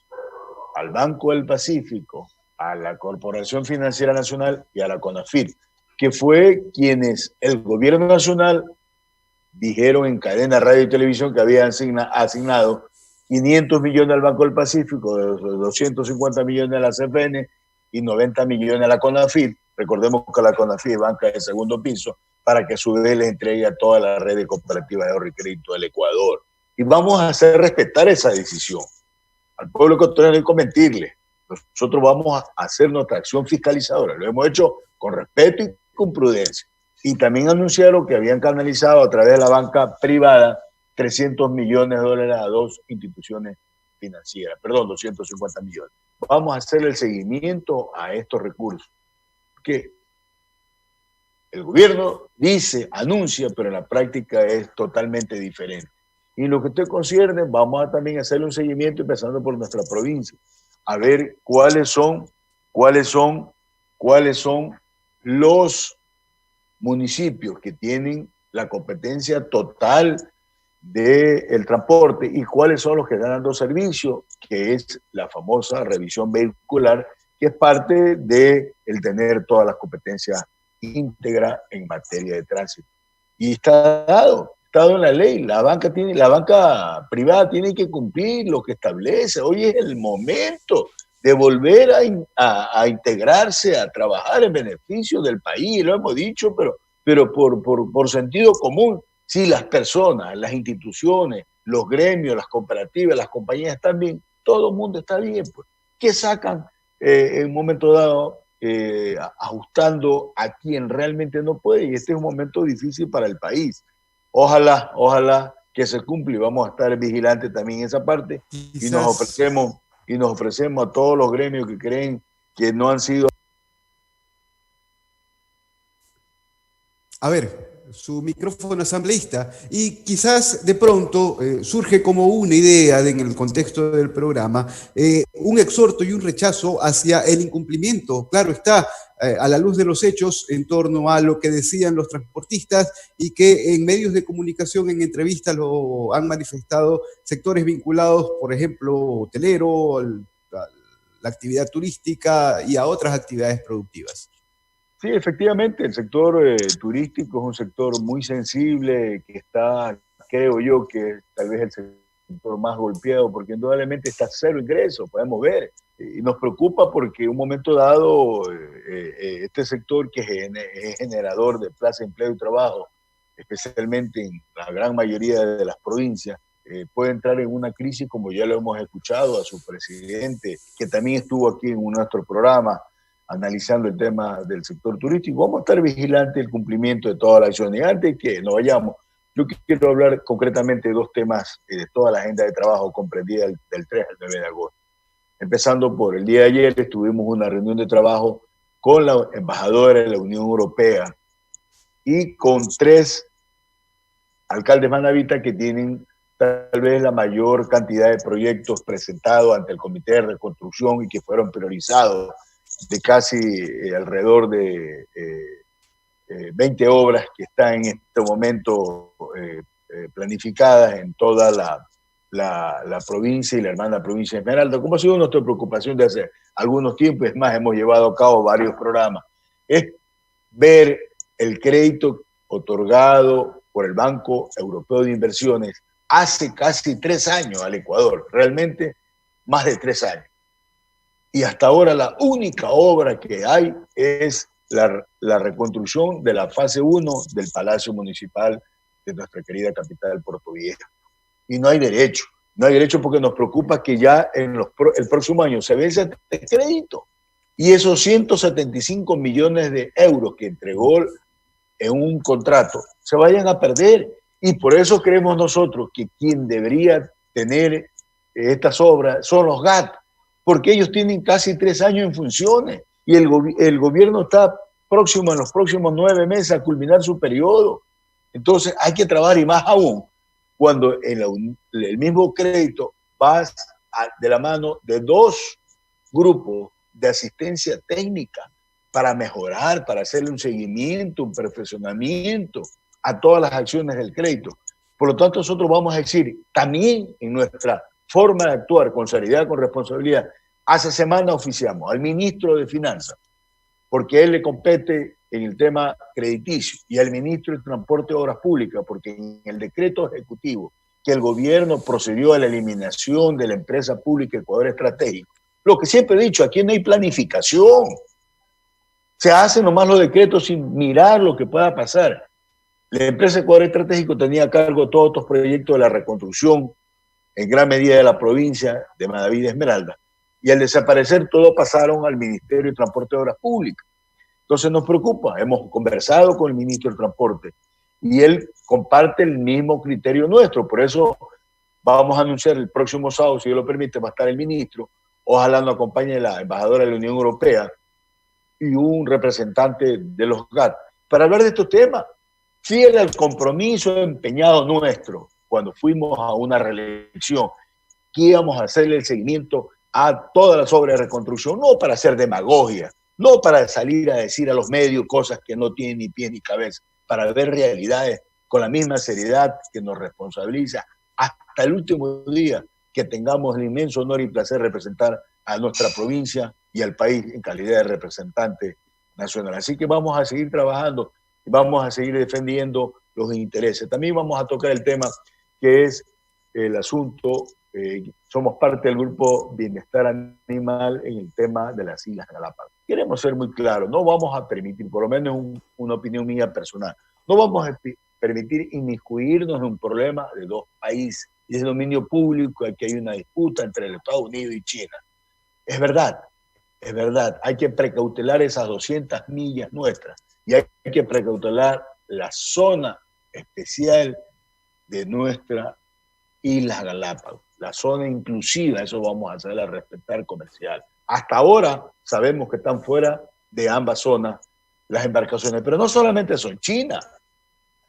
S9: al Banco del Pacífico, a la Corporación Financiera Nacional y a la CONAFIT, que fue quienes el gobierno nacional dijeron en cadena radio y televisión que habían asignado 500 millones al Banco del Pacífico, 250 millones a la CFN y 90 millones a la CONAFIT. Recordemos que la CONAFIT es banca de segundo piso, para que a su vez les entregue a toda la red de cooperativas de ahorro y crédito del Ecuador. Y vamos a hacer respetar esa decisión. Al pueblo ecuatoriano hay que mentirle. Nosotros vamos a hacer nuestra acción fiscalizadora. Lo hemos hecho con respeto y con prudencia. Y también anunciaron que habían canalizado a través de la banca privada 300 millones de dólares a 2 instituciones financieras. Perdón, 250 millones. Vamos a hacer el seguimiento a estos recursos. Que el gobierno dice, anuncia, pero en la práctica es totalmente diferente. Y en lo que usted concierne, vamos a también hacerle un seguimiento empezando por nuestra provincia, a ver cuáles son los municipios que tienen la competencia total del transporte y cuáles son los que están dando servicio, que es la famosa revisión vehicular, que es parte de el tener todas las competencias íntegras en materia de tránsito. Y está dado en la ley. La banca privada tiene que cumplir lo que establece. Hoy es el momento de volver a integrarse, a trabajar en beneficio del país, lo hemos dicho, pero por sentido común. Si las personas, las instituciones, los gremios, las cooperativas, las compañías están bien, todo el mundo está bien, pues. ¿Qué sacan en un momento dado ajustando a quien realmente no puede? Y este es un momento difícil para el país. Ojalá que se cumpla y vamos a estar vigilantes también en esa parte. Y nos ofrecemos a todos los gremios que creen que no han sido.
S2: A ver, su micrófono asambleísta, y quizás de pronto surge como una idea en el contexto del programa, un exhorto y un rechazo hacia el incumplimiento, claro está, a la luz de los hechos en torno a lo que decían los transportistas y que en medios de comunicación, en entrevistas lo han manifestado sectores vinculados, por ejemplo, hotelero, a la actividad turística y a otras actividades productivas.
S9: Sí, efectivamente, el sector turístico es un sector muy sensible, que está, creo yo, que tal vez el sector más golpeado, porque indudablemente está cero ingresos, podemos ver. Y nos preocupa porque en un momento dado este sector, que es generador de plaza, empleo y trabajo, especialmente en la gran mayoría de las provincias, puede entrar en una crisis, como ya lo hemos escuchado a su presidente, que también estuvo aquí en nuestro programa, analizando el tema del sector turístico. Vamos a estar vigilantes del cumplimiento de todas las acciones. Antes que nos vayamos, yo quiero hablar concretamente de 2 temas de toda la agenda de trabajo comprendida del 3 al 9 de agosto. Empezando por el día de ayer, estuvimos en una reunión de trabajo con la embajadora de la Unión Europea y con 3 alcaldes manavitas que tienen tal vez la mayor cantidad de proyectos presentados ante el Comité de Reconstrucción y que fueron priorizados, de casi alrededor de 20 obras que están en este momento planificadas en toda la provincia y la hermana provincia de Esmeralda, como ha sido nuestra preocupación de hace algunos tiempos, es más, hemos llevado a cabo varios programas, es ver el crédito otorgado por el Banco Europeo de Inversiones hace casi 3 años al Ecuador, realmente más de 3 años. Y hasta ahora la única obra que hay es la reconstrucción de la fase 1 del Palacio Municipal de nuestra querida capital Puerto Viejo. Y no hay derecho porque nos preocupa que ya el próximo año se vence el crédito. Y esos 175 millones de euros que entregó en un contrato se vayan a perder. Y por eso creemos nosotros que quien debería tener estas obras son los GAT, porque ellos tienen casi 3 años en funciones y el gobierno está próximo en los próximos 9 meses a culminar su periodo. Entonces hay que trabajar, y más aún cuando el mismo crédito va de la mano de 2 grupos de asistencia técnica para mejorar, para hacerle un seguimiento, un perfeccionamiento a todas las acciones del crédito. Por lo tanto, nosotros vamos a decir, también en nuestra forma de actuar con seriedad, con responsabilidad, hace semana oficiamos al ministro de Finanzas, porque a él le compete en el tema crediticio, y al ministro de Transporte y Obras Públicas, porque en el decreto ejecutivo que el gobierno procedió a la eliminación de la empresa pública Ecuador Estratégico, lo que siempre he dicho, aquí no hay planificación. Se hacen nomás los decretos sin mirar lo que pueda pasar. La empresa Ecuador Estratégico tenía a cargo todos estos proyectos de la reconstrucción, en gran medida de la provincia de Manaví de Esmeralda, y al desaparecer todo pasaron al Ministerio de Transporte y Obras Públicas. Entonces nos preocupa, hemos conversado con el ministro del Transporte y él comparte el mismo criterio nuestro, por eso vamos a anunciar el próximo sábado, si Dios lo permite, va a estar el ministro, ojalá nos acompañe la embajadora de la Unión Europea y un representante de los GAT, para hablar de estos temas, fiel al compromiso empeñado nuestro cuando fuimos a una reelección, que íbamos a hacerle el seguimiento a todas las obras de reconstrucción, no para hacer demagogia, no para salir a decir a los medios cosas que no tienen ni pie ni cabeza, para ver realidades con la misma seriedad que nos responsabiliza hasta el último día que tengamos el inmenso honor y placer de representar a nuestra provincia y al país en calidad de representante nacional. Así que vamos a seguir trabajando y vamos a seguir defendiendo los intereses. También vamos a tocar el tema que es el asunto, somos parte del grupo Bienestar Animal en el tema de las Islas Galápagos. Queremos ser muy claros, no vamos a permitir, por lo menos una opinión mía personal, no vamos a permitir inmiscuirnos en un problema de 2 países. Y es dominio público, aquí hay una disputa entre los Estados Unidos y China. Es verdad, hay que precautelar esas 200 millas nuestras y hay que precautelar la zona especial de nuestra Islas Galápagos, la zona inclusiva, eso vamos a hacer a respetar comercial. Hasta ahora sabemos que están fuera de ambas zonas las embarcaciones, pero no solamente son chinas,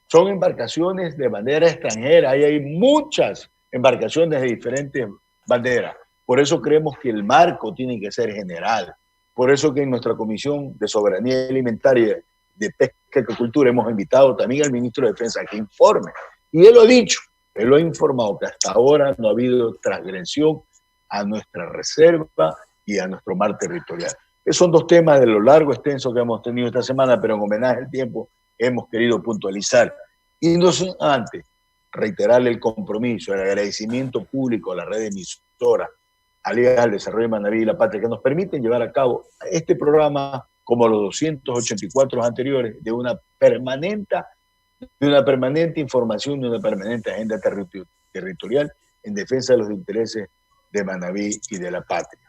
S9: son embarcaciones de bandera extranjera, y hay muchas embarcaciones de diferentes banderas. Por eso creemos que el marco tiene que ser general. Por eso que en nuestra Comisión de Soberanía Alimentaria, de Pesca y Acuicultura, hemos invitado también al ministro de Defensa a que informe. Y él lo ha dicho, él lo ha informado que hasta ahora no ha habido transgresión a nuestra reserva y a nuestro mar territorial. Esos son 2 temas de lo largo, extenso que hemos tenido esta semana, pero en homenaje al tiempo hemos querido puntualizar. Y no sin antes reiterarle el compromiso, el agradecimiento público a la red emisora, Alianza al Desarrollo de Manaví y la Patria, que nos permiten llevar a cabo este programa, como los 284 anteriores, de una permanente información, de una permanente agenda territorial en defensa de los intereses de Manaví y de la Patria.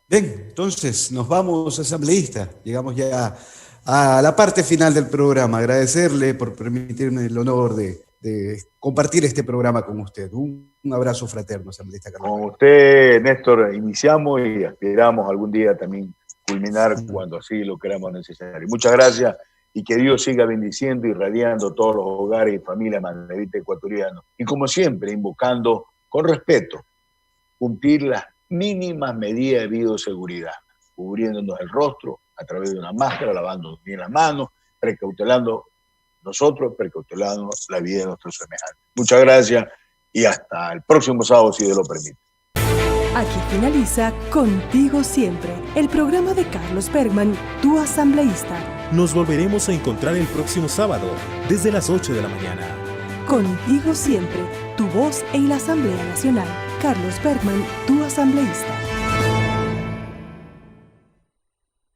S2: Bien, entonces nos vamos, asambleísta. Llegamos ya a la parte final del programa. Agradecerle por permitirme el honor de compartir este programa con usted. Un abrazo fraterno, asambleísta Carlos.
S9: Con usted, Néstor, iniciamos y aspiramos algún día también culminar cuando así lo queramos necesario. Muchas gracias y que Dios siga bendiciendo y irradiando todos los hogares y familias manavitas ecuatorianos. Y como siempre, invocando con respeto cumplir las mínimas medidas de bioseguridad, cubriéndonos el rostro a través de una máscara, lavándonos bien las manos, precautelando nosotros, precautelando la vida de nuestros semejantes. Muchas gracias y hasta el próximo sábado, si Dios lo permite.
S18: Aquí finaliza Contigo Siempre, el programa de Carlos Bergman, tu asambleísta.
S19: Nos volveremos a encontrar el próximo sábado, desde las 8 de la mañana.
S18: Contigo Siempre, tu voz en la Asamblea Nacional. Carlos Bergman, tu asambleísta.